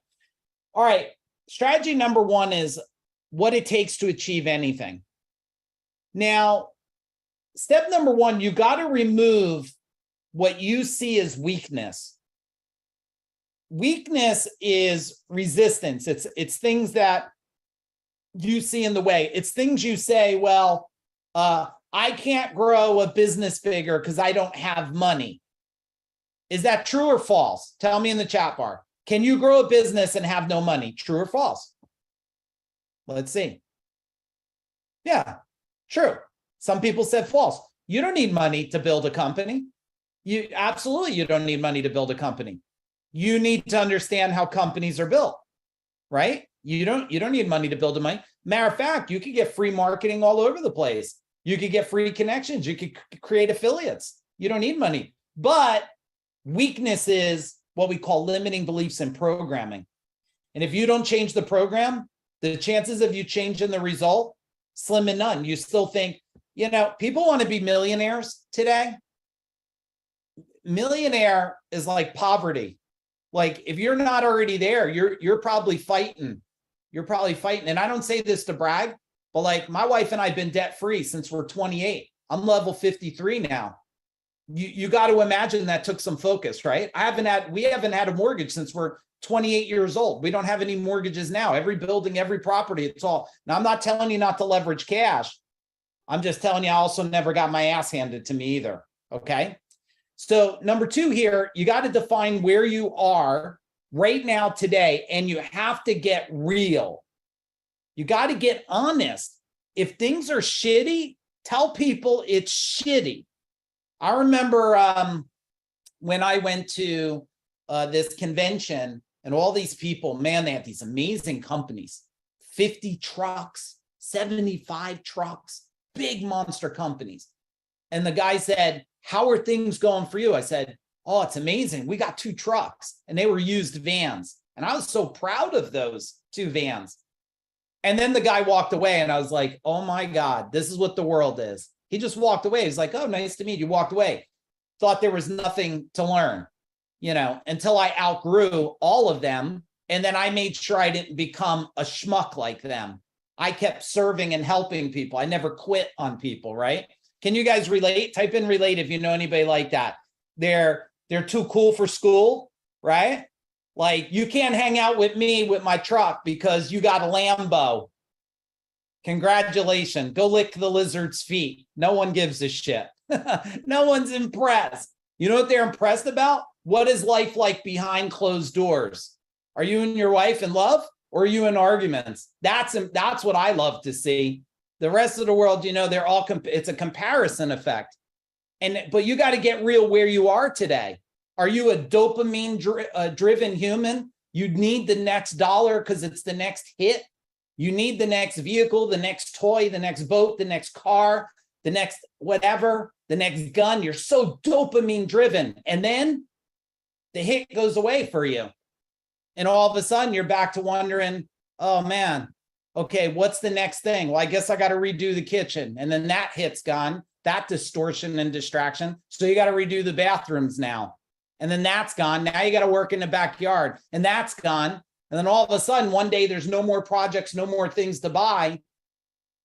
All right, strategy number one is what it takes to achieve anything. Now, step number one, you got to remove what you see as weakness. Weakness is resistance. It's things that you see in the way. It's things you say, well, I can't grow a business bigger because I don't have money. Is that true or false? Tell me in the chat bar. Can you grow a business and have no money? True or false? Let's see. Yeah, true. Some people said false. You don't need money to build a company. You don't need money to build a company. You need to understand how companies are built, right? You don't need money to build a money. Matter of fact, you could get free marketing all over the place. You could get free connections. You could create affiliates. You don't need money. But weakness is what we call limiting beliefs and programming. And if you don't change the program, the chances of you changing the result, slim and none. You still think, people want to be millionaires today. Millionaire is like poverty. Like if you're not already there, you're probably fighting. You're probably fighting. And I don't say this to brag, but like my wife and I have been debt free since we're 28. I'm level 53 now. You got to imagine that took some focus, right? We haven't had a mortgage since we're 28 years old. We don't have any mortgages now. Every building, every property, it's all. Now, I'm not telling you not to leverage cash. I'm just telling you I also never got my ass handed to me either, okay? So number two here, you got to define where you are right now today, and you have to get real. You got to get honest. If things are shitty, tell people it's shitty. I remember when I went to this convention and all these people, man, they had these amazing companies, 50 trucks, 75 trucks, big monster companies. And the guy said, how are things going for you? I said, oh, it's amazing. We got 2 trucks and they were used vans. And I was so proud of those 2 vans. And then the guy walked away and I was like, oh my God, this is what the world is. He just walked away. He's like, oh, nice to meet you. Walked away. Thought there was nothing to learn, until I outgrew all of them. And then I made sure I didn't become a schmuck like them. I kept serving and helping people. I never quit on people, right? Can you guys relate? Type in relate if you know anybody like that. They're too cool for school, right? Like, you can't hang out with me with my truck because you got a Lambo. Congratulations. Go lick the lizard's feet. No one gives a shit. No one's impressed. You know what they're impressed about? What is life like behind closed doors? Are you and your wife in love, or are you in arguments? That's what I love to see. The rest of the world, you know, they're all, it's a comparison effect. But you got to get real where you are today. Are you a dopamine driven human? You need the next dollar because it's the next hit. You need the next vehicle, the next toy, the next boat, the next car, the next whatever, the next gun. You're so dopamine driven. And then the hit goes away for you. And all of a sudden you're back to wondering, oh man, okay, what's the next thing? Well, I guess I got to redo the kitchen. And then that hit's gone, that distortion and distraction. So you got to redo the bathrooms now. And then that's gone. Now you got to work in the backyard, and that's gone. And then all of a sudden, one day there's no more projects, no more things to buy.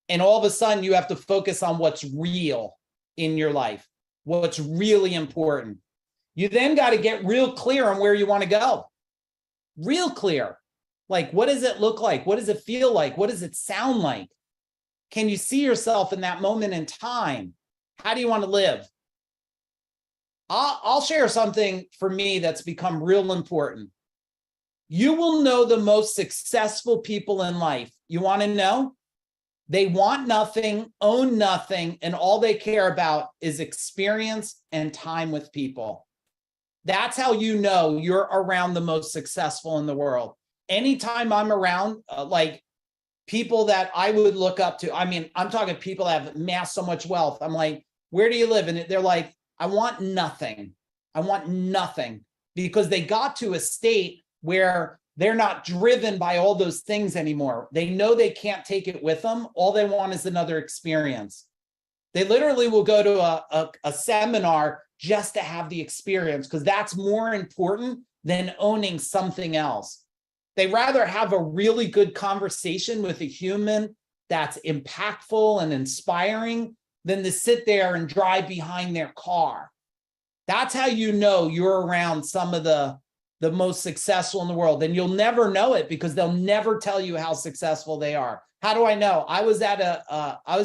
And all of a sudden you have to focus on what's real in your life, what's really important. You then got to get real clear on where you want to go. Real clear. Like, what does it look like? What does it feel like? What does it sound like? Can you see yourself in that moment in time? How do you want to live? I'll share something for me that's become real important. You will know the most successful people in life. You want to know? They want nothing, own nothing, and all they care about is experience and time with people. That's how you know you're around the most successful in the world. Anytime I'm around, like people that I would look up to, I mean, I'm talking people that have amassed so much wealth. I'm like, where do you live? And they're like, I want nothing. I want nothing, because they got to a state where they're not driven by all those things anymore. They know they can't take it with them. All they want is another experience. They literally will go to a seminar just to have the experience, because that's more important than owning something else. They rather have a really good conversation with a human that's impactful and inspiring than to sit there and drive behind their car. That's how you know you're around some of the most successful in the world. And you'll never know it because they'll never tell you how successful they are. How do I know? I was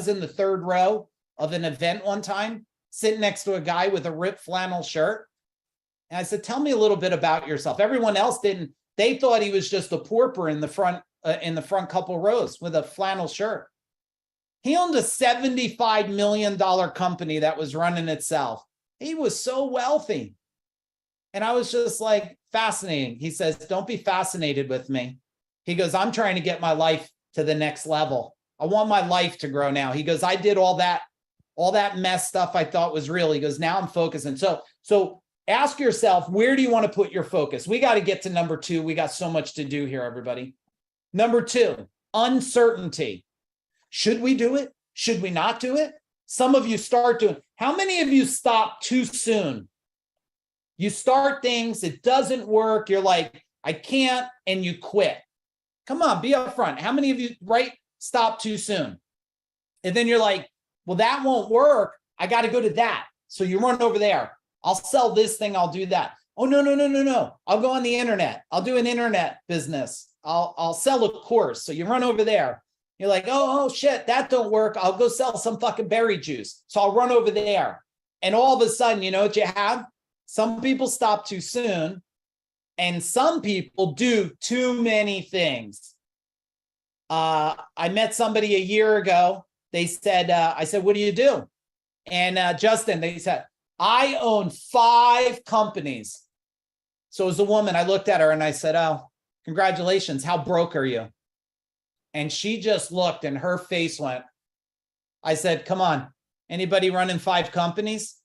in the third row of an event one time, sitting next to a guy with a ripped flannel shirt. And I said, tell me a little bit about yourself. Everyone else didn't. They thought he was just a pauper in the front couple rows with a flannel shirt. He owned a $75 million company that was running itself. He was so wealthy. And I was just like, fascinating. He says, don't be fascinated with me. He goes, I'm trying to get my life to the next level. I want my life to grow now. He goes, I did all that mess stuff I thought was real. He goes, now I'm focusing. So ask yourself, where do you want to put your focus? We got to get to number 2. We got so much to do here, everybody. Number 2, uncertainty. Should we do it? Should we not do it? Some of you start doing. How many of you stop too soon? You start things, it doesn't work. You're like, I can't, and you quit. Come on, be upfront. How many of you, stop too soon? And then you're like, well, that won't work. I got to go to that. So you run over there. I'll sell this thing. I'll do that. Oh, no. I'll go on the internet. I'll do an internet business. I'll sell a course. So you run over there. You're like, oh shit, that don't work. I'll go sell some fucking berry juice. So I'll run over there. And all of a sudden, you know what you have? Some people stop too soon, and some people do too many things. I met somebody a year ago. They said, I said, what do you do? And Justin, they said, I own 5 companies. So as a woman, I looked at her and I said, oh, congratulations. How broke are you? And she just looked and her face went. I said, come on, anybody running 5 companies?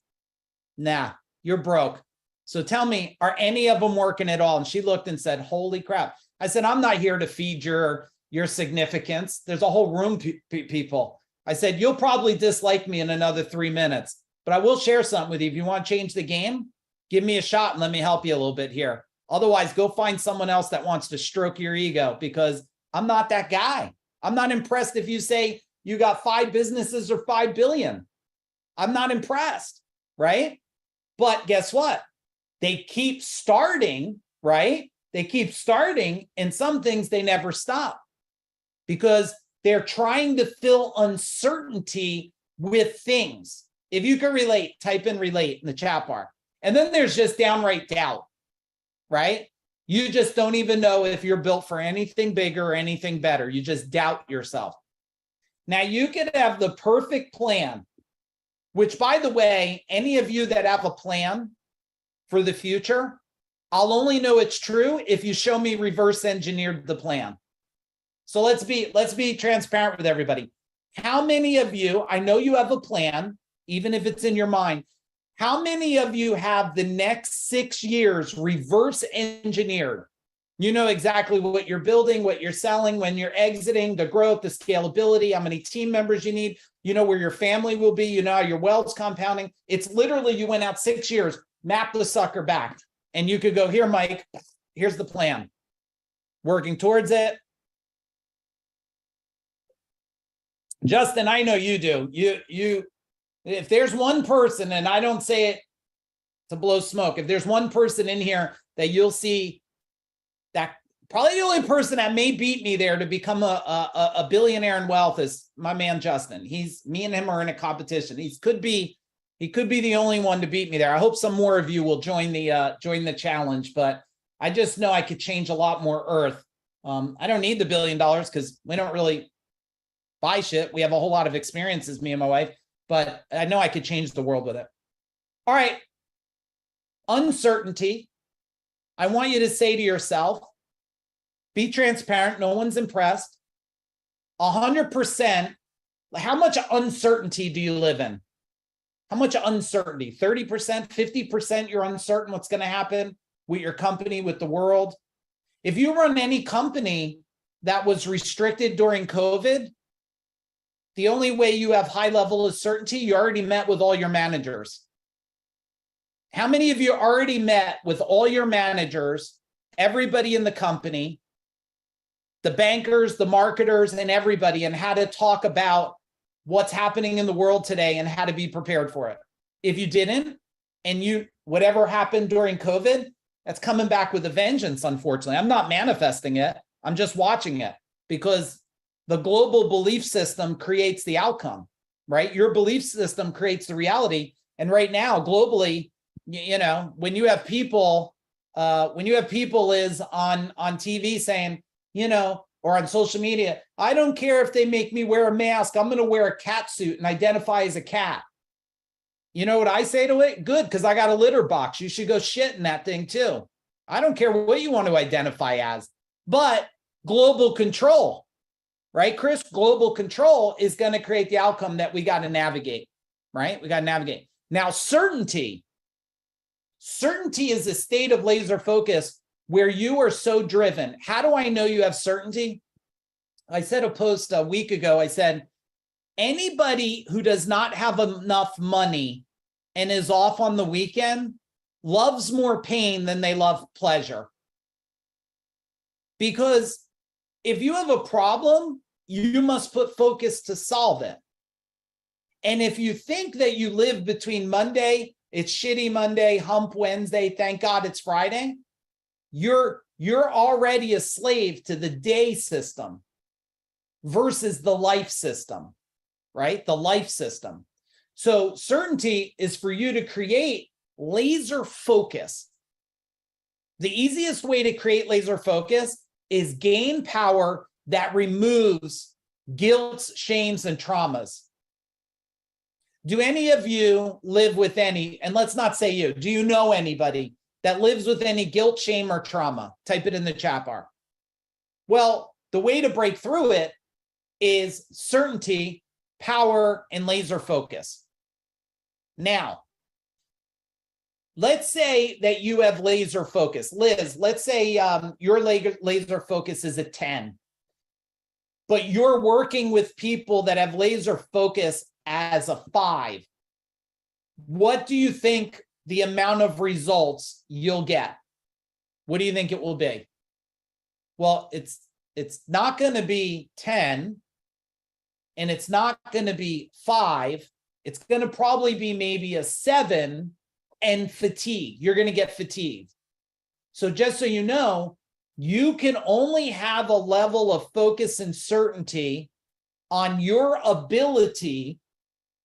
Nah, you're broke. So tell me, are any of them working at all? And she looked and said, holy crap. I said, I'm not here to feed your significance. There's a whole room people. I said, you'll probably dislike me in another 3 minutes, but I will share something with you. If you want to change the game, give me a shot and let me help you a little bit here. Otherwise, go find someone else that wants to stroke your ego, because I'm not that guy. I'm not impressed if you say you got 5 businesses or 5 billion. I'm not impressed, right? But guess what? They keep starting, right? They keep starting, and some things they never stop because they're trying to fill uncertainty with things. If you can relate, type in relate in the chat bar. And then there's just downright doubt, right? You just don't even know if you're built for anything bigger or anything better. You just doubt yourself. Now, you could have the perfect plan, which, by the way, any of you that have a plan for the future, I'll only know it's true if you show me reverse engineered the plan. So let's be transparent with everybody. How many of you, I know you have a plan, even if it's in your mind, how many of you have the next 6 years reverse engineered? You know exactly what you're building, what you're selling, when you're exiting, the growth, the scalability, how many team members you need, you know where your family will be, you know how your wealth's compounding. It's literally you went out 6 years, map the sucker back, and you could go, here, Mike, here's the plan. Working towards it. Justin, I know you do. You, if there's one person, and I don't say it to blow smoke, if there's one person in here that you'll see, that probably the only person that may beat me there to become a billionaire in wealth is my man Justin. Me and him are in a competition. He could be the only one to beat me there. I hope some more of you will join the challenge, but I just know I could change a lot more earth. I don't need the $1 billion because we don't really buy shit. We have a whole lot of experiences, me and my wife, but I know I could change the world with it. All right. Uncertainty. I want you to say to yourself, be transparent. No one's impressed. 100%. How much uncertainty do you live in? How much uncertainty? 30%, 50% you're uncertain what's going to happen with your company, with the world. If you run any company that was restricted during COVID, the only way you have high level of certainty, you already met with all your managers. How many of you already met with all your managers, everybody in the company, the bankers, the marketers, and everybody, and how to talk about what's happening in the world today and how to be prepared for it? If you didn't, and whatever happened during COVID, that's coming back with a vengeance, unfortunately. I'm not manifesting it. I'm just watching it because the global belief system creates the outcome, right? Your belief system creates the reality. And right now, globally, you know, when you have people is on TV saying, you know, or on social media, I don't care if they make me wear a mask, I'm going to wear a cat suit and identify as a cat. You know what I say to it? Good, because I got a litter box. You should go shit in that thing too. I don't care what you want to identify as, but global control, right, Chris? Global control is going to create the outcome that we got to navigate, right? We got to navigate. Now, certainty. Certainty is a state of laser focus where you are so driven. How do I know you have certainty? I said a post a week ago, I said, anybody who does not have enough money and is off on the weekend loves more pain than they love pleasure. Because if you have a problem, you must put focus to solve it. And if you think that you live between Monday, it's shitty Monday, hump Wednesday, thank God it's Friday, you're already a slave to the day system versus the life system, right? The life system. So certainty is for you to create laser focus. The easiest way to create laser focus is gain power that removes guilt, shames, and traumas. Do any of you live with any, and let's not say you, do you know anybody that lives with any guilt, shame, or trauma? Type it in the chat bar. Well, the way to break through it is certainty, power, and laser focus. Now, let's say that you have laser focus. Liz, let's say your laser focus is a 10, but you're working with people that have laser focus as a 5. What do you think the amount of results you'll get? What do you think it will be? Well, it's not going to be 10, and it's not going to be 5, It's going to probably be maybe a 7 and fatigue. You're going to get fatigued. So just so you know, you can only have a level of focus and certainty on your ability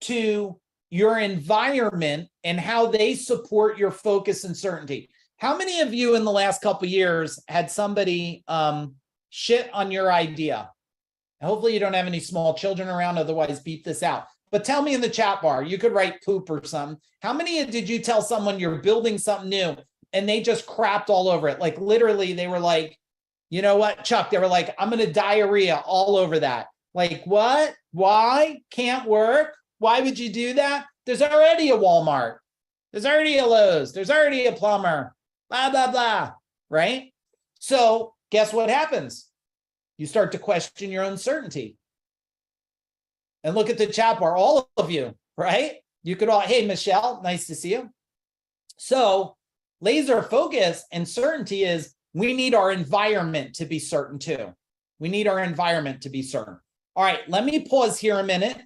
to your environment and how they support your focus and certainty. How many of you in the last couple of years had somebody shit on your idea? Hopefully you don't have any small children around, otherwise beep this out. But tell me in the chat bar, you could write poop or something. How many did you tell someone you're building something new and they just crapped all over it? Like literally they were like, you know what, Chuck, they were like, I'm going to diarrhea all over that. Like what? Why? Can't work? Why would you do that? There's already a Walmart. There's already a Lowe's. There's already a plumber. Blah, blah, blah. Right? So guess what happens? You start to question your own certainty. And look at the chat bar, all of you, right? You could all, hey, Michelle, nice to see you. So laser focus and certainty is we need our environment to be certain too. We need our environment to be certain. All right, let me pause here a minute.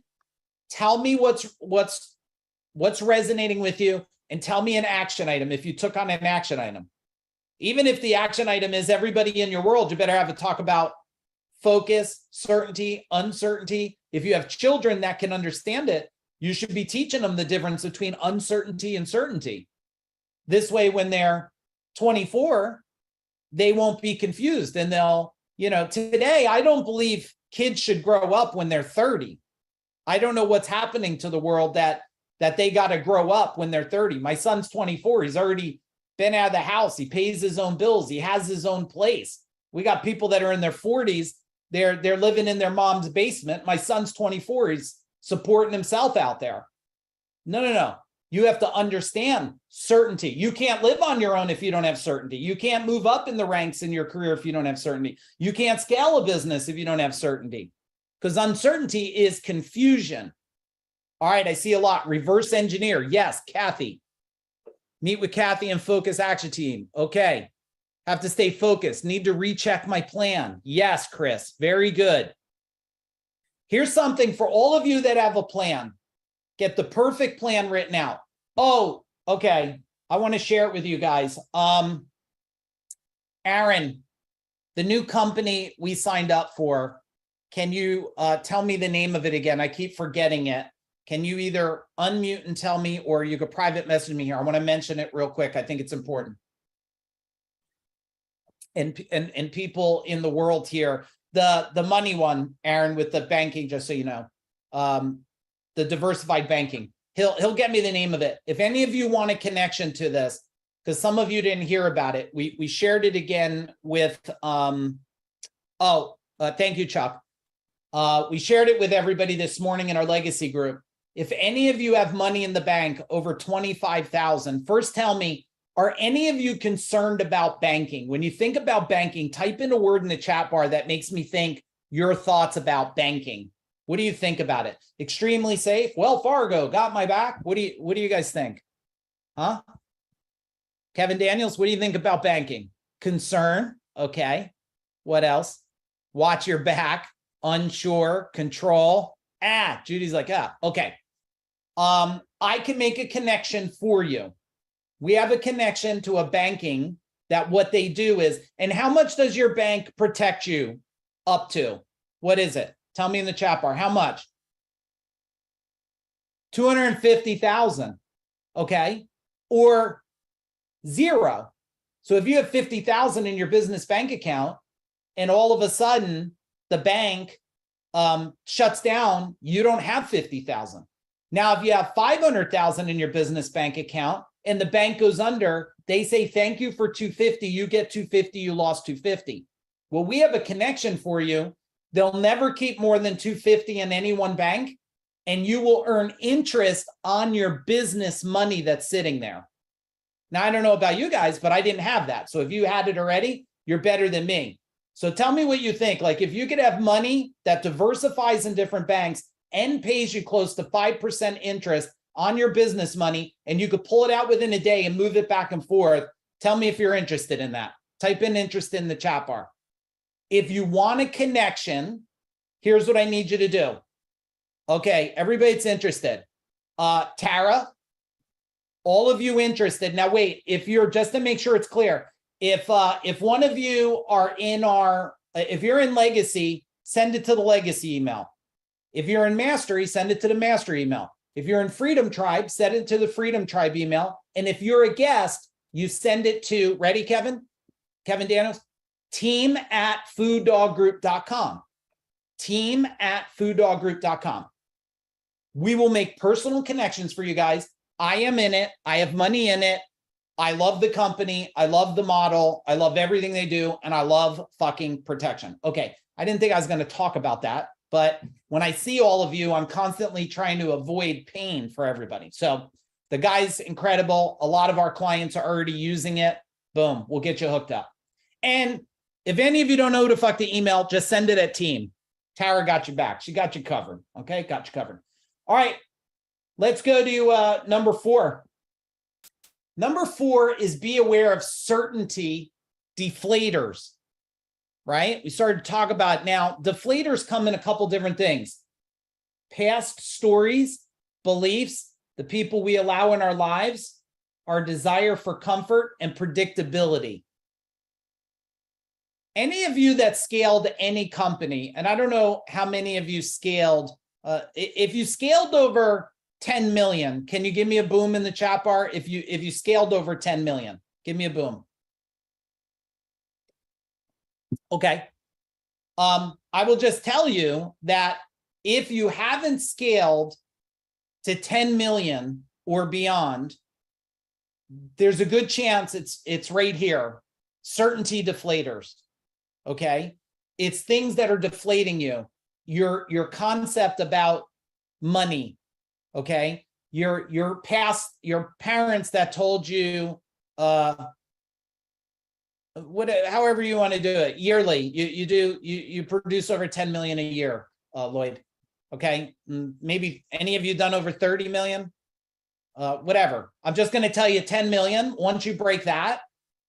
Tell me what's resonating with you and tell me an action item if you took on an action item. Even if the action item is everybody in your world, you better have a talk about focus, certainty, uncertainty. If you have children that can understand it, you should be teaching them the difference between uncertainty and certainty. This way, when they're 24, they won't be confused and they'll, today, I don't believe kids should grow up when they're 30. I don't know what's happening to the world that they got to grow up when they're 30. My son's 24. He's already been out of the house. He pays his own bills. He has his own place. We got people that are in their 40s. They're living in their mom's basement. My son's 24. He's supporting himself out there. No. You have to understand certainty. You can't live on your own if you don't have certainty. You can't move up in the ranks in your career if you don't have certainty. You can't scale a business if you don't have certainty, because uncertainty is confusion. All right, I see a lot. Reverse engineer. Yes, Kathy. Meet with Kathy and focus action team. Okay. Have to stay focused. Need to recheck my plan. Yes, Chris. Very good. Here's something for all of you that have a plan. Get the perfect plan written out. Oh, okay. I want to share it with you guys. Aaron, the new company we signed up for, can you tell me the name of it again? I keep forgetting it. Can you either unmute and tell me, or you could private message me here? I want to mention it real quick. I think it's important. And people in the world here, the money one, Aaron, with the banking, just so you know, the diversified banking. He'll get me the name of it. If any of you want a connection to this, because some of you didn't hear about it, we shared it again with thank you, Chuck. We shared it with everybody this morning in our legacy group. If any of you have money in the bank over 25,000, first tell me, are any of you concerned about banking? When you think about banking, type in a word in the chat bar that makes me think your thoughts about banking. What do you think about it? Extremely safe? Well, Fargo got my back. What do you guys think? Huh? Kevin Daniels, what do you think about banking? Concern. Okay. What else? Watch your back. Unsure. Control. Judy's like, okay. I can make a connection for you. We have a connection to a banking that what they do is, and how much does your bank protect you up to? What is it? Tell me in the chat bar. How much? 250,000. Okay. Or 0. So if you have 50,000 in your business bank account and all of a sudden the bank shuts down, you don't have 50,000. Now, if you have 500,000 in your business bank account and the bank goes under, they say, thank you for 250. You get 250. You lost 250. Well, we have a connection for you. They'll never keep more than 250 in any one bank, and you will earn interest on your business money that's sitting there. Now, I don't know about you guys, but I didn't have that. So if you had it already, you're better than me. So tell me what you think. Like if you could have money that diversifies in different banks and pays you close to 5% interest on your business money, and you could pull it out within a day and move it back and forth, tell me if you're interested in that. Type in interest in the chat bar. If you want a connection, here's what I need you to do. Okay, everybody's interested. Tara, all of you interested. Now, wait, if you're, just to make sure it's clear, if one of you are in our, if you're in Legacy, send it to the Legacy email. If you're in Mastery, send it to the Mastery email. If you're in Freedom Tribe, send it to the Freedom Tribe email. And if you're a guest, you send it to, ready, Kevin? Kevin Danos? team@fooddoggroup.com. team@fooddoggroup.com. We will make personal connections for you guys. I am in it. I have money in it. I love the company. I love the model. I love everything they do. And I love fucking protection. Okay. I didn't think I was going to talk about that. But when I see all of you, I'm constantly trying to avoid pain for everybody. So the guy's incredible. A lot of our clients are already using it. Boom. We'll get you hooked up. And if any of you don't know who to fuck the email, just send it at team. Tara got you back. She got you covered. Okay. Got you covered. All right. Let's go to number 4. Number 4 is be aware of certainty deflators, right? We started to talk about it. Now, deflators come in a couple different things. Past stories, beliefs, the people we allow in our lives, our desire for comfort and predictability. Any of you that scaled any company, and I don't know how many of you scaled, if you scaled over 10 million, can you give me a boom in the chat bar? If you scaled over 10 million, give me a boom. Okay. I will just tell you that if you haven't scaled to 10 million or beyond, there's a good chance it's right here. Certainty deflators. Okay. It's things that are deflating you. Your concept about money. Okay. Your parents that told you, however you want to do it, yearly, you produce over 10 million a year, Lloyd. Okay. Maybe any of you done over 30 million, whatever. I'm just going to tell you 10 million. Once you break that,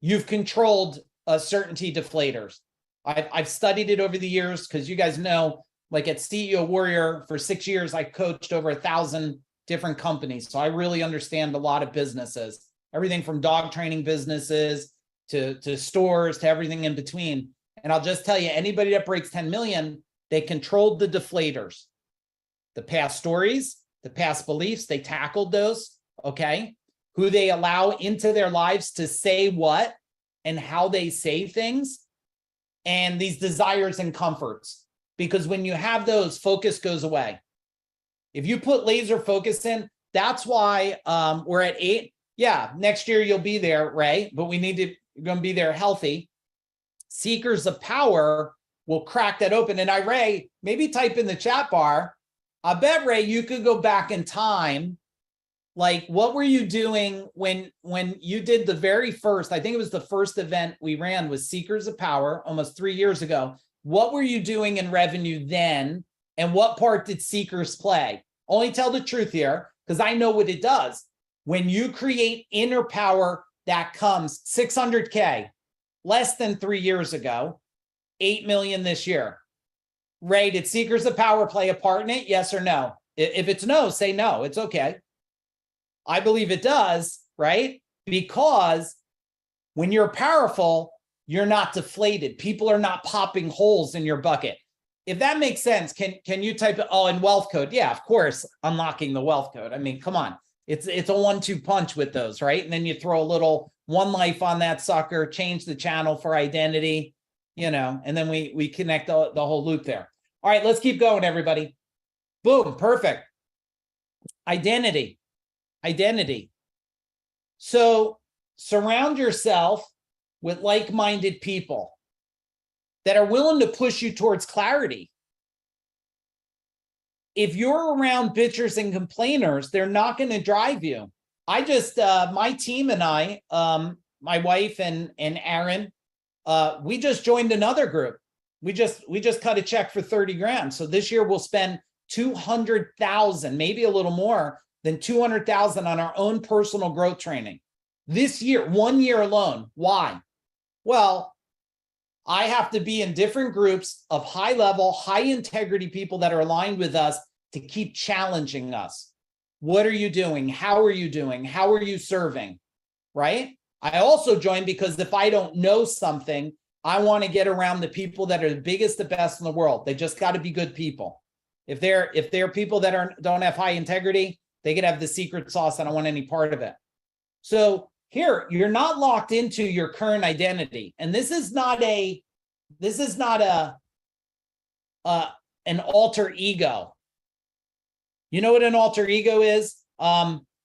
you've controlled certainty deflators. I've studied it over the years because you guys know, like at CEO Warrior for 6 years, I coached over 1,000 different companies. So I really understand a lot of businesses, everything from dog training businesses to stores, to everything in between. And I'll just tell you, anybody that breaks 10 million, they controlled the deflators, the past stories, the past beliefs, they tackled those, okay? Who they allow into their lives to say what and how they say things, and these desires and comforts. Because when you have those, focus goes away. If you put laser focus in, that's why we're at 8. Yeah, next year you'll be there, Ray, but you're going to be there healthy. Seekers of Power will crack that open. And Ray, maybe type in the chat bar. I bet, Ray, you could go back in time. Like, what were you doing when you did the very first, I think it was the first event we ran was Seekers of Power almost 3 years ago. What were you doing in revenue then? And what part did Seekers play? Only tell the truth here, because I know what it does. When you create inner power, that comes 600K less than 3 years ago, 8 million this year. Ray, did Seekers of Power play a part in it? Yes or no? If it's no, say no. It's okay. I believe it does, right? Because when you're powerful, you're not deflated. People are not popping holes in your bucket. If that makes sense, can you type it? Oh, in wealth code? Yeah, of course, unlocking the wealth code. I mean, come on. It's a 1-2 punch with those, right? And then you throw a little one life on that sucker, change the channel for identity, and then we connect the whole loop there. All right, let's keep going, everybody. Boom, perfect. Identity. So surround yourself with like-minded people that are willing to push you towards clarity. If you're around bitchers and complainers, they're not going to drive you. My team and I, my wife and Aaron, we just joined another group. We just cut a check for 30 grand. So this year we'll spend 200,000, maybe a little more than 200,000 on our own personal growth training. This year, 1 year alone. Why? Well, I have to be in different groups of high level, high integrity people that are aligned with us to keep challenging us. What are you doing? How are you doing? How are you serving? Right? I also joined because if I don't know something, I want to get around the people that are the biggest, the best in the world. They just got to be good people. If they're people that don't have high integrity, they could have the secret sauce. I don't want any part of it. So here, you're not locked into your current identity. And this is not an alter ego. You know what an alter ego is?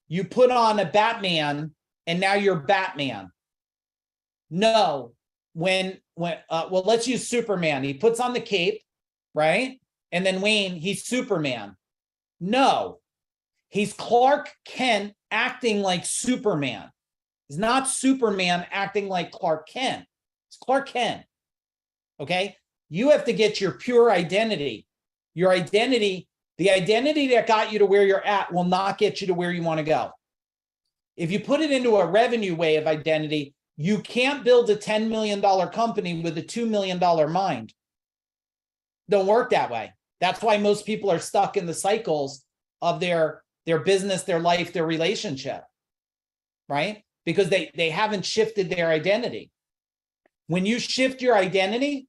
You put on a Batman and now you're Batman. No, well, let's use Superman. He puts on the cape, right? And then Wayne, he's Superman. No, he's Clark Kent acting like Superman. He's not Superman acting like Clark Kent. It's Clark Kent. Okay? You have to get your pure identity. Your identity, the identity that got you to where you're at will not get you to where you want to go. If you put it into a revenue way of identity, you can't build a $10 million company with a $2 million mind. Don't work that way. That's why most people are stuck in the cycles of their business, their life, their relationship, right? Because they haven't shifted their identity. When you shift your identity,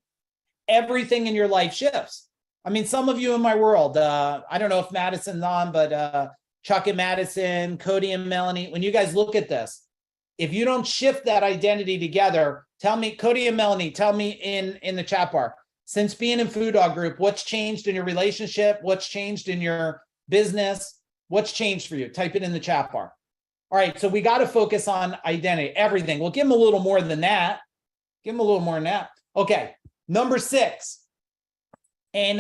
everything in your life shifts. I mean, some of you in my world, I don't know if Madison's on, but Chuck and Madison, Cody and Melanie, when you guys look at this, if you don't shift that identity together, tell me, Cody and Melanie, tell me in the chat bar, since being in Food Dog Group, what's changed in your relationship? What's changed in your business? What's changed for you? Type it in the chat bar. All right, so we got to focus on identity, everything. We'll give them a little more than that. Give them a little more than that. Okay, number 6. And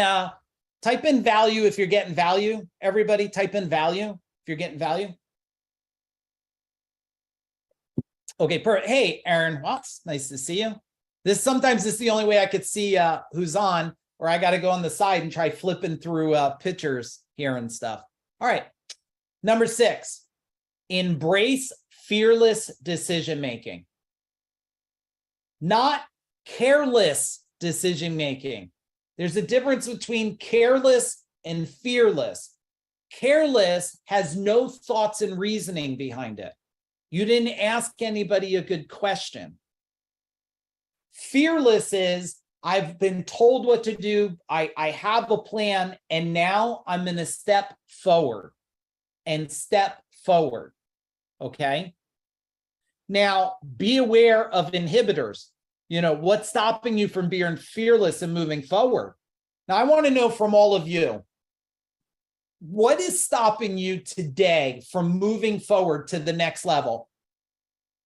type in value if you're getting value. Everybody type in value if you're getting value. Okay, hey, Aaron Watts, nice to see you. Sometimes this is the only way I could see who's on, or I got to go on the side and try flipping through pictures here and stuff. All right, number 6, embrace fearless decision-making. Not careless decision-making. There's a difference between careless and fearless. Careless has no thoughts and reasoning behind it. You didn't ask anybody a good question. Fearless is, I've been told what to do. I have a plan, and now I'm going to step forward and step forward. Okay. Now, be aware of inhibitors. You know, what's stopping you from being fearless and moving forward? Now, I want to know from all of you, what is stopping you today from moving forward to the next level?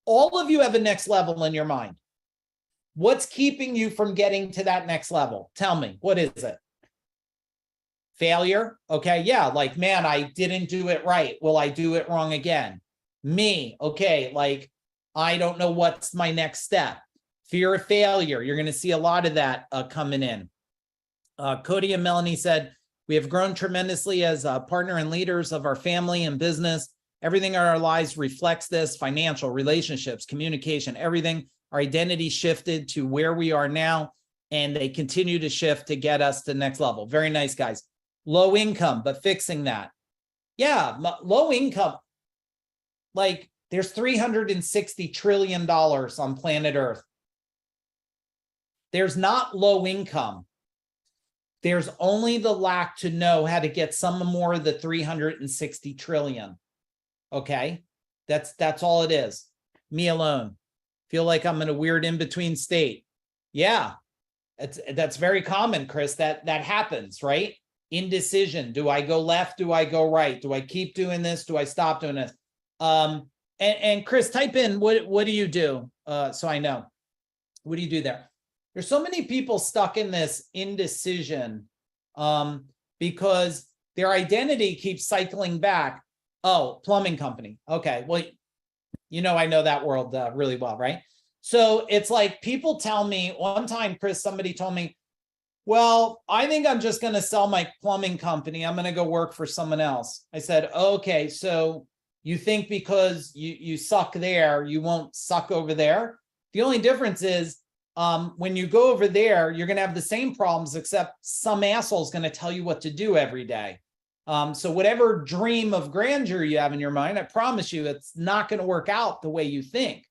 All of you have a next level in your mind. What's keeping you from getting to that next level? Tell me, what is it? Failure? Okay, yeah, like, man, I didn't do it right. Will I do it wrong again? Me, okay, like, I don't know what's my next step. Fear of failure. You're going to see a lot of that coming in. Cody and Melanie said, we have grown tremendously as a partner and leaders of our family and business. Everything in our lives reflects this: financial, relationships, communication, everything. Our identity shifted to where we are now, and they continue to shift to get us to the next level. Very nice, guys. Low income, but fixing that. Yeah, low income. Like, there's $360 trillion on planet Earth. There's not low income. There's only the lack to know how to get some more of the 360 trillion. Okay, that's all it is. Me alone. Feel like I'm in a weird in-between state. Yeah, that's very common, Chris. That happens, right? Indecision. Do I go left? Do I go right? Do I keep doing this? Do I stop doing this? And Chris, type in what do you do? So I know. What do you do there? There's so many people stuck in this indecision because their identity keeps cycling back. Oh, plumbing company. Okay, well, you know, I know that world really well, right? So it's like people tell me, one time, Chris, somebody told me, well, I think I'm just going to sell my plumbing company. I'm going to go work for someone else. I said, okay, so you think because you suck there, you won't suck over there? The only difference is, when you go over there, you're going to have the same problems, except some asshole is going to tell you what to do every day. So whatever dream of grandeur you have in your mind, I promise you, it's not going to work out the way you think.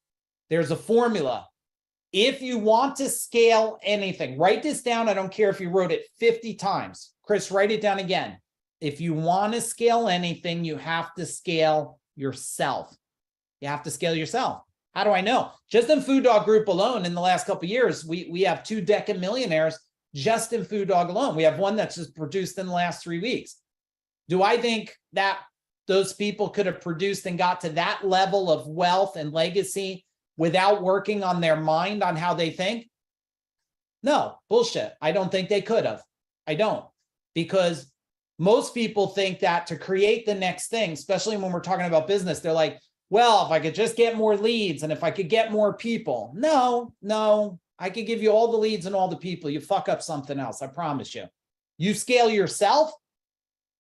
There's a formula. If you want to scale anything, write this down. I don't care if you wrote it 50 times. Chris, write it down again. If you want to scale anything, you have to scale yourself. You have to scale yourself. How do I know? Just in Food Dog Group alone, in the last couple of years, we have 2 decamillionaires just in Food Dog alone. We have one that's just produced in the last 3 weeks. Do I think that those people could have produced and got to that level of wealth and legacy without working on their mind on how they think? No, bullshit. I don't think they could have. I don't. Because most people think that to create the next thing, especially when we're talking about business, they're like, well, if I could just get more leads and if I could get more people. No, I could give you all the leads and all the people. You fuck up something else, I promise you. You scale yourself,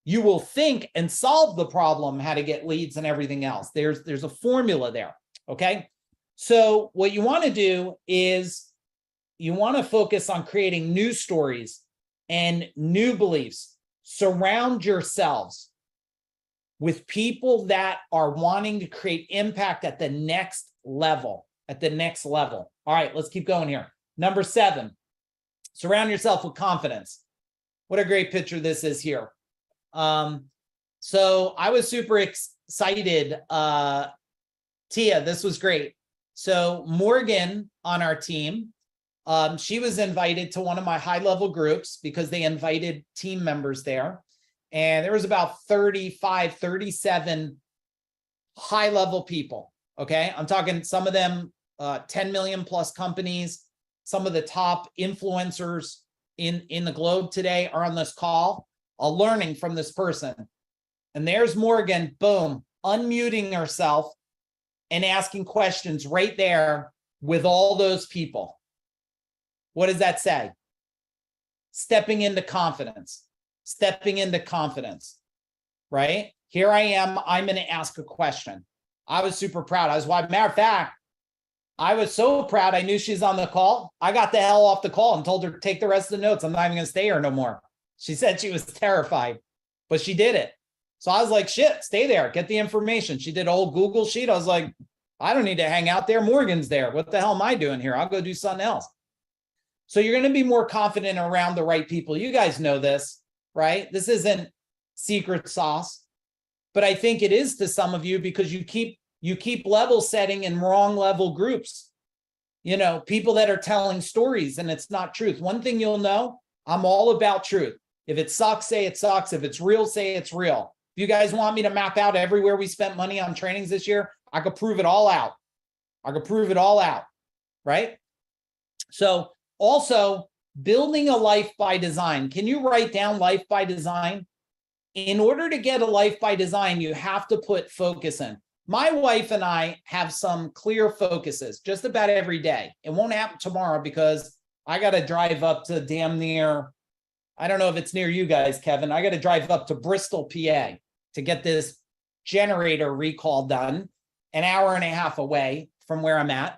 you will think and solve the problem how to get leads and everything else. There's a formula there, okay? So what you want to do is you want to focus on creating new stories and new beliefs. Surround yourselves with people that are wanting to create impact at the next level, All right, let's keep going here. Number 7, surround yourself with confidence. What a great picture this is here. So I was super excited. Tia, this was great. So Morgan on our team, she was invited to one of my high-level groups because they invited team members there. And there was about 35, 37 high-level people, okay? I'm talking some of them 10 million plus companies. Some of the top influencers in the globe today are on this call, learning from this person. And there's Morgan, boom, unmuting herself and asking questions right there with all those people. What does that say? Stepping into confidence. Right? Here I am, I'm going to ask a question. I was super proud. Matter of fact, I was so proud. I knew she's on the call. I got the hell off the call and told her to take the rest of the notes. I'm not even going to stay here no more. She said she was terrified, but she did it. So I was like, shit, stay there, get the information. She did a whole Google sheet. I was like, I don't need to hang out there. Morgan's there. What the hell am I doing here? I'll go do something else. So you're going to be more confident around the right people. You guys know this, right? This isn't secret sauce, but I think it is to some of you because you keep level setting in wrong level groups. You know, people that are telling stories and it's not truth. One thing you'll know, I'm all about truth. If it sucks, say it sucks. If it's real, say it's real. If you guys want me to map out everywhere we spent money on trainings this year, I could prove it all out. Right? So also building a life by design. Can you write down life by design? In order to get a life by design, you have to put focus in. My wife and I have some clear focuses just about every day. It won't happen tomorrow because I got to drive up to damn near, I don't know if it's near you guys, Kevin. I got to drive up to Bristol, PA to get this generator recall done, an hour and a half away from where I'm at.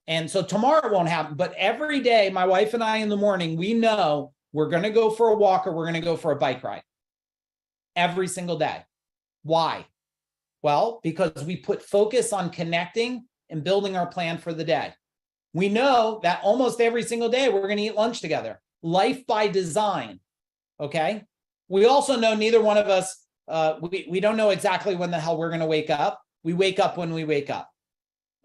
And so tomorrow it won't happen. But every day, my wife and I in the morning, we know we're going to go for a walk or we're going to go for a bike ride. Every single day. Why? Well, because we put focus on connecting and building our plan for the day. We know that almost every single day we're going to eat lunch together. Life by design. Okay. We also know neither one of us, we don't know exactly when the hell we're going to wake up. We wake up when we wake up.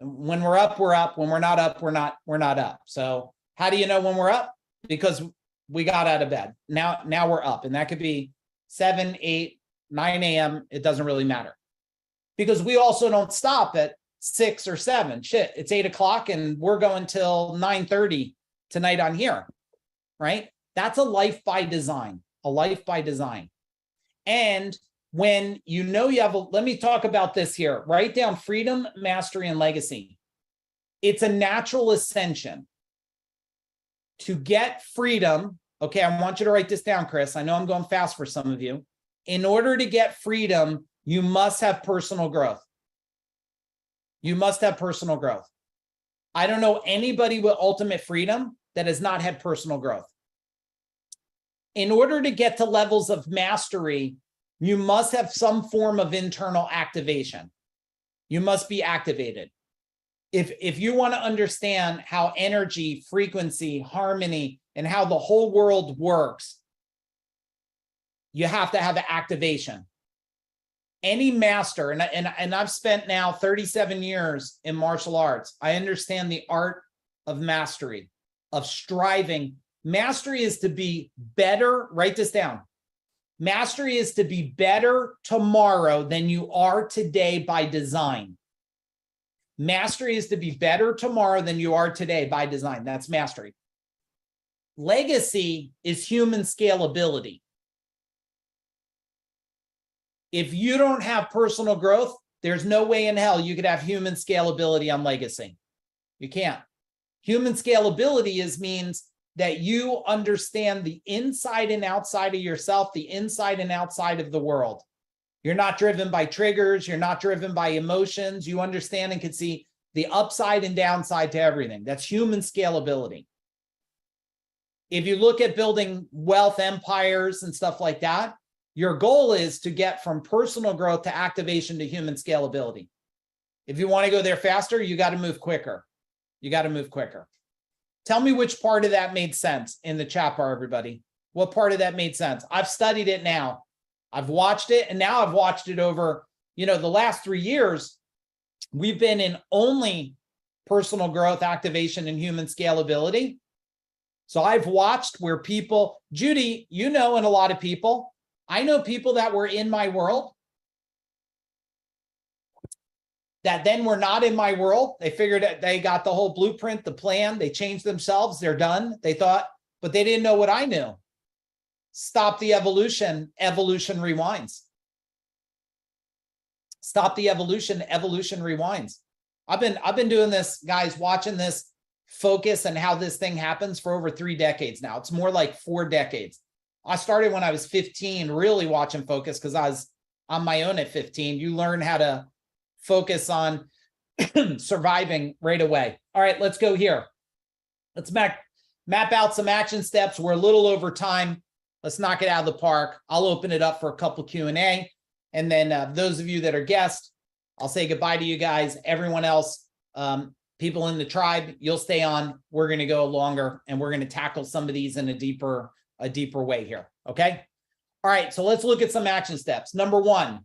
When we're up, we're up. When we're not up, we're not up. So how do you know when we're up? Because we got out of bed. Now we're up. And that could be 7, 8, 9 a.m. It doesn't really matter. Because we also don't stop at 6 or 7. Shit, it's 8 o'clock and we're going till 9:30 tonight on here, right? That's a life by design, And when you know you have let me talk about this here. Write down freedom, mastery, and legacy. It's a natural ascension. To get freedom, okay, I want you to write this down, Chris. I know I'm going fast for some of you. In order to get freedom, you must have personal growth. I don't know anybody with ultimate freedom that has not had personal growth. In order to get to levels of mastery, You must have some form of internal activation. You must be activated. If you want to understand how energy, frequency, harmony, and how the whole world works, you have to have the activation. Any master, and I've spent now 37 years in martial arts. I understand the art of mastery, of striving. Mastery is to be better. Write this down. Mastery is to be better tomorrow than you are today by design. Mastery is to be better tomorrow than you are today by design. That's mastery. Legacy is human scalability. If you don't have personal growth, there's no way in hell you could have human scalability on legacy. You can't. Human scalability means that you understand the inside and outside of yourself, the inside and outside of the world. You're not driven by triggers. You're not driven by emotions. You understand and can see the upside and downside to everything. That's human scalability. If you look at building wealth empires and stuff like that, your goal is to get from personal growth to activation to human scalability. If you want to go there faster, you got to move quicker. You got to move quicker. Tell me which part of that made sense in the chat bar, everybody. What part of that made sense? I've studied it now. I've watched it, and now I've watched it over, the last 3 years. We've been in only personal growth, activation, and human scalability. So I've watched where people, Judy, and a lot of people, I know people that were in my world that then were not in my world. They figured that they got the whole blueprint, the plan, they changed themselves, they're done. They thought, but they didn't know what I knew. Stop the evolution, evolution rewinds. Stop the evolution, evolution rewinds. I've been doing this, guys, watching this focus and how this thing happens for over 3 decades now. It's more like 4 decades. I started when I was 15, really watching focus because I was on my own at 15. You learn how to focus on surviving right away. All right, let's go here. Let's map out some action steps. We're a little over time. Let's knock it out of the park. I'll open it up for a couple Q&A. And then those of you that are guests, I'll say goodbye to you guys. Everyone else, people in the tribe, you'll stay on. We're going to go longer, and we're going to tackle some of these in a deeper way here. Okay. All right. So let's look at some action steps. Number 1,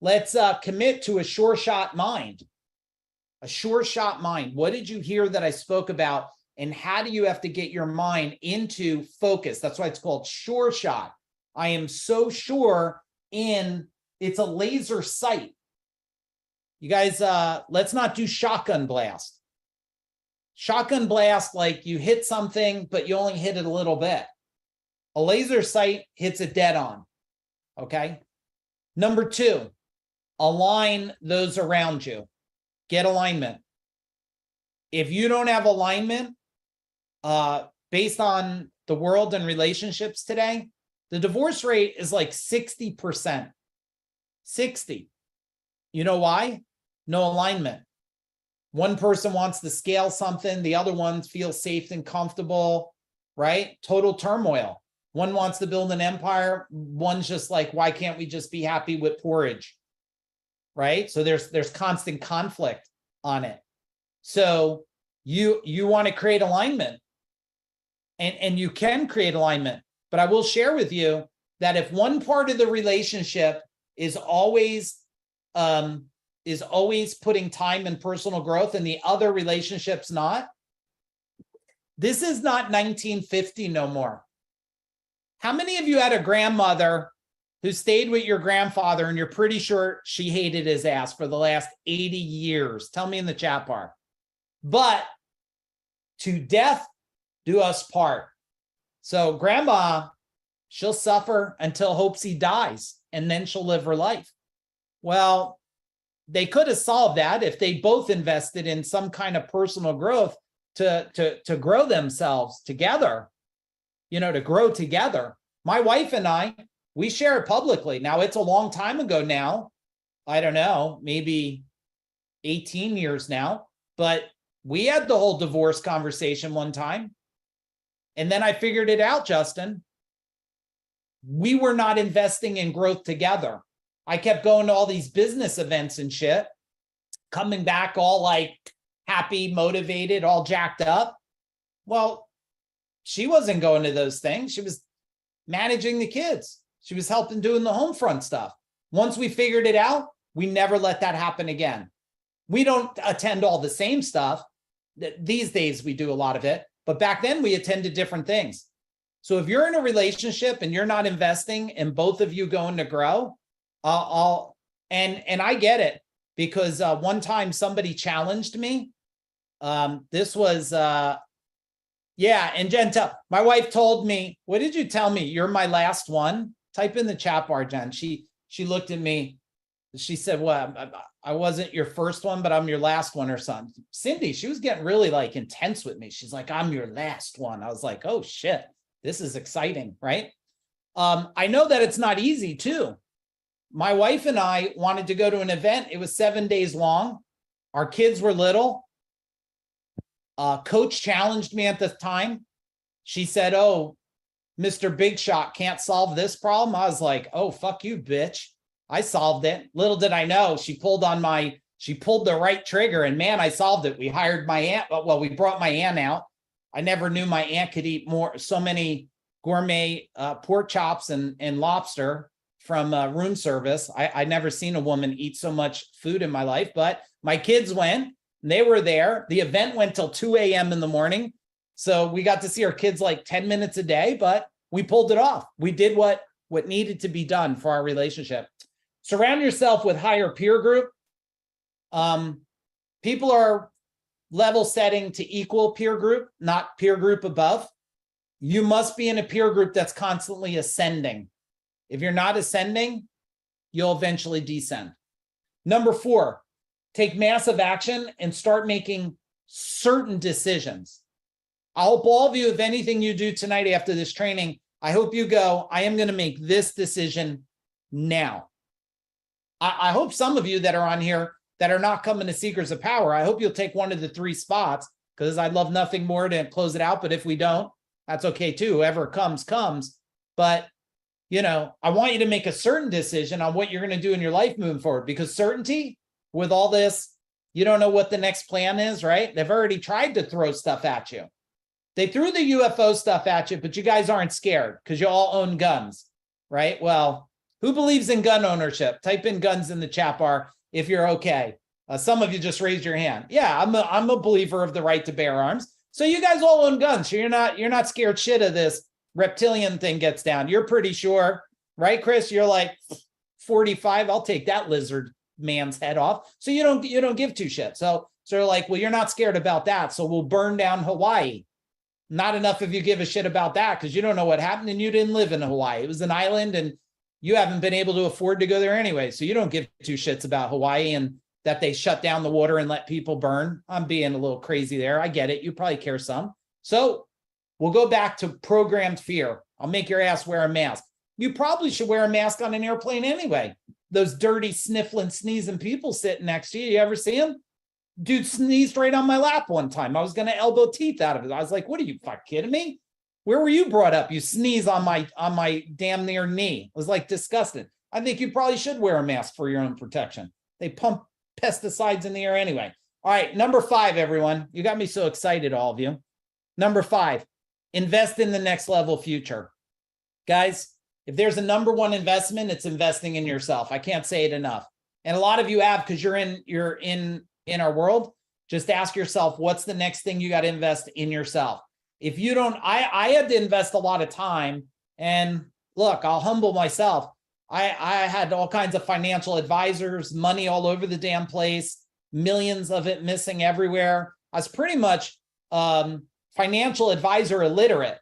let's commit to a SureShot mind. A SureShot mind. What did you hear that I spoke about? And how do you have to get your mind into focus? That's why it's called SureShot. I am so sure it's a laser sight. You guys, let's not do shotgun blast. Shotgun blast, like you hit something, but you only hit it a little bit. A laser sight hits it dead on. Okay. Number 2, align those around you. Get alignment. If you don't have alignment, based on the world and relationships today, the divorce rate is like 60%. 60. You know why? No alignment. One person wants to scale something, the other one feels safe and comfortable, right? Total turmoil. One wants to build an empire. One's just like, why can't we just be happy with porridge? Right? So there's constant conflict on it. So you want to create alignment, and you can create alignment. But I will share with you that if one part of the relationship is always putting time in personal growth and the other relationship's not, this is not 1950 no more. How many of you had a grandmother who stayed with your grandfather and you're pretty sure she hated his ass for the last 80 years? Tell me in the chat bar. But to death do us part. So grandma, she'll suffer until Hopesy dies, and then she'll live her life. Well, they could have solved that if they both invested in some kind of personal growth to grow themselves together, to grow together. My wife and I, we share it publicly. Now, it's a long time ago now. I don't know, maybe 18 years now, but we had the whole divorce conversation one time. And then I figured it out, Justin. we were not investing in growth together. I kept going to all these business events and shit, coming back all like happy, motivated, all jacked up. Well, she wasn't going to those things. She was managing the kids. She was helping doing the home front stuff. Once we figured it out, we never let that happen again. We don't attend all the same stuff. These days we do a lot of it, but back then we attended different things. So if you're in a relationship and you're not investing in both of you going to grow, and I get it, because one time somebody challenged me. This was and Jen, my wife told me, what did you tell me? You're my last one. Type in the chat bar, Jen. She looked at me. She said, well, I wasn't your first one, but I'm your last one or something. Cindy, she was getting really like intense with me. She's like, I'm your last one. I was like, oh shit, this is exciting, right? I know that it's not easy too. My wife and I wanted to go to an event. It was 7 days long. Our kids were little. Coach challenged me at the time. She said, oh, Mr. Big Shot can't solve this problem. I was like, oh, fuck you, bitch. I solved it. Little did I know, she pulled the right trigger, and man, I solved it. We hired my aunt. Well, we brought my aunt out. I never knew my aunt could eat so many gourmet pork chops and lobster from room service. I never seen a woman eat so much food in my life, but my kids went. They were there. The event went till 2 a.m. in the morning. So we got to see our kids like 10 minutes a day, but we pulled it off. We did what needed to be done for our relationship. Surround yourself with higher peer group. People are level setting to equal peer group, not peer group above. You must be in a peer group that's constantly ascending. If you're not ascending, you'll eventually descend. Number 4, take massive action and start making certain decisions. I hope all of you, if anything you do tonight after this training, I hope you go, I am going to make this decision now. I hope some of you that are on here that are not coming to Seekers of Power, I hope you'll take one of the 3 spots, because I'd love nothing more to close it out. But if we don't, that's okay too. Whoever comes. But, I want you to make a certain decision on what you're going to do in your life moving forward, because certainty with all this, you don't know what the next plan is, right? They've already tried to throw stuff at you. They threw the UFO stuff at you, but you guys aren't scared because you all own guns, right? Well, who believes in gun ownership? Type in guns in the chat bar if you're okay. Some of you just raised your hand. Yeah, I'm a believer of the right to bear arms. So you guys all own guns. So you're not scared shit of this reptilian thing gets down. You're pretty sure, right, Chris? You're like 45. I'll take that lizard man's head off. So you don't give 2 shits. So they're like, well, you're not scared about that. So we'll burn down Hawaii. Not enough of you give a shit about that because you don't know what happened and you didn't live in Hawaii. It was an island and you haven't been able to afford to go there anyway. So you don't give 2 shits about Hawaii and that they shut down the water and let people burn. I'm being a little crazy there. I get it. You probably care some. So we'll go back to programmed fear. I'll make your ass wear a mask. You probably should wear a mask on an airplane anyway. Those dirty, sniffling, sneezing people sitting next to you. You ever see them? Dude sneezed right on my lap one time. I was going to elbow teeth out of it. I was like, what are you fucking kidding me? Where were you brought up? You sneeze on my damn near knee. It was like disgusting. I think you probably should wear a mask for your own protection. They pump pesticides in the air anyway. All right, number 5, everyone. You got me so excited, all of you. Number 5, invest in the next level future. Guys, if there's a number 1 investment, it's investing in yourself. I can't say it enough. And a lot of you have, because you're in our world. Just ask yourself, what's the next thing you got to invest in yourself? If you don't, I had to invest a lot of time. And look, I'll humble myself. I had all kinds of financial advisors, money all over the damn place, millions of it missing everywhere. I was pretty much financial advisor illiterate,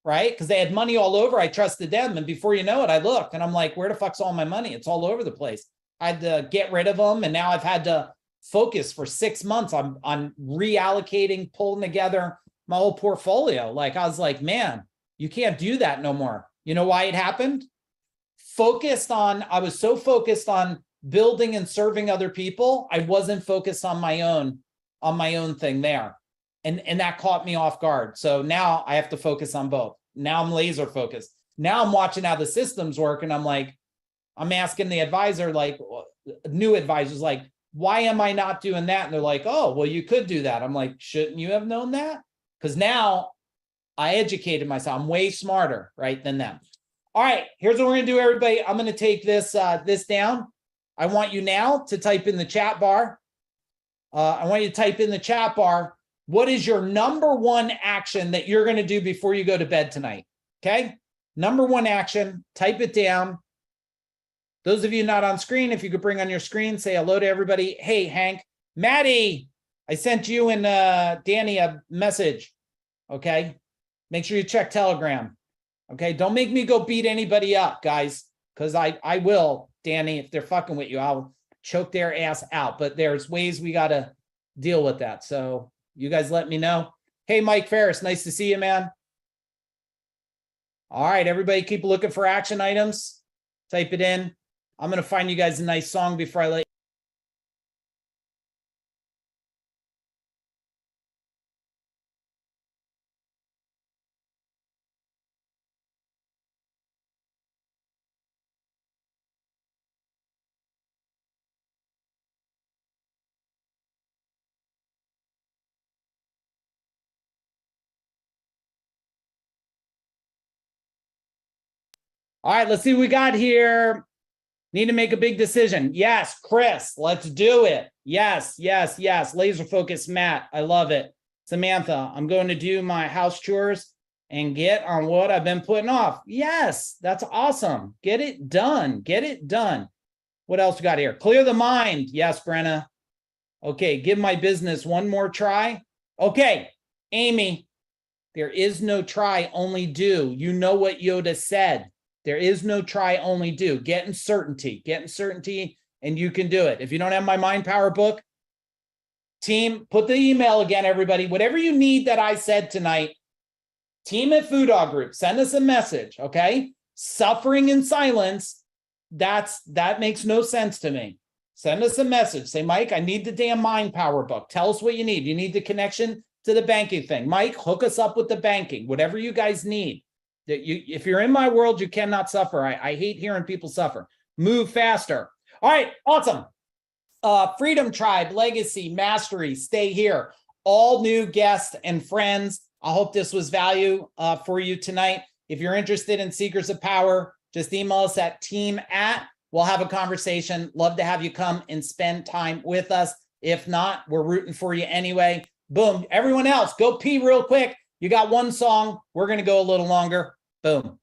right? Because they had money all over. I trusted them. And before you know it, I look and I'm like, where the fuck's all my money? It's all over the place. I had to get rid of them. And now I've had to focus for 6 months on reallocating, pulling together my whole portfolio. Like I was like, man, you can't do that no more. You know why it happened? I was so focused on building and serving other people. I wasn't focused on my own thing there. And that caught me off guard. So now I have to focus on both. Now I'm laser focused. Now I'm watching how the systems work, and I'm asking the advisor, like new advisors, like, why am I not doing that? And they're like, oh, well, you could do that. I'm like, shouldn't you have known that? Because now I educated myself. I'm way smarter, right, than them. All right, here's what we're gonna do, everybody. I'm gonna take this down. I want you now to type in the chat bar. I want you to type in the chat bar, what is your number one action that you're gonna do before you go to bed tonight? Okay, number one action, type it down. Those of you not on screen, if you could bring on your screen, say hello to everybody. Hey, Hank, Maddie, I sent you and Danny a message, okay? Make sure you check Telegram, okay? Don't make me go beat anybody up, guys, because I will, Danny, if they're fucking with you, I'll choke their ass out. But there's ways we got to deal with that. So you guys let me know. Hey, Mike Ferris, nice to see you, man. All right, everybody keep looking for action items. Type it in. I'm going to find you guys a nice song before I let you. All right, let's see what we got here. Need to make a big decision. Yes, Chris, let's do it. Yes, yes, yes. Laser focus, Matt. I love it. Samantha, I'm going to do my house chores and get on what I've been putting off. Yes, that's awesome. Get it done. Get it done. What else we got here? Clear the mind. Yes, Brenna. Okay, give my business one more try. Okay, Amy, there is no try, only do. You know what Yoda said. There is no try, only do. Get in certainty, and you can do it. If you don't have my Mind Power book, team, put the email again, everybody. Whatever you need that I said tonight, team at Food Dog Group, send us a message, okay? Suffering in silence, that makes no sense to me. Send us a message. Say, Mike, I need the damn Mind Power book. Tell us what you need. You need the connection to the banking thing. Mike, hook us up with the banking, whatever you guys need. If you're in my world, you cannot suffer. I hate hearing people suffer. Move faster. All right, awesome. Freedom Tribe, Legacy, Mastery, stay here. All new guests and friends. I hope this was value for you tonight. If you're interested in Seekers of Power, just email us at team@. We'll have a conversation. Love to have you come and spend time with us. If not, we're rooting for you anyway. Boom. Everyone else, go pee real quick. You got one song. We're going to go a little longer. Boom.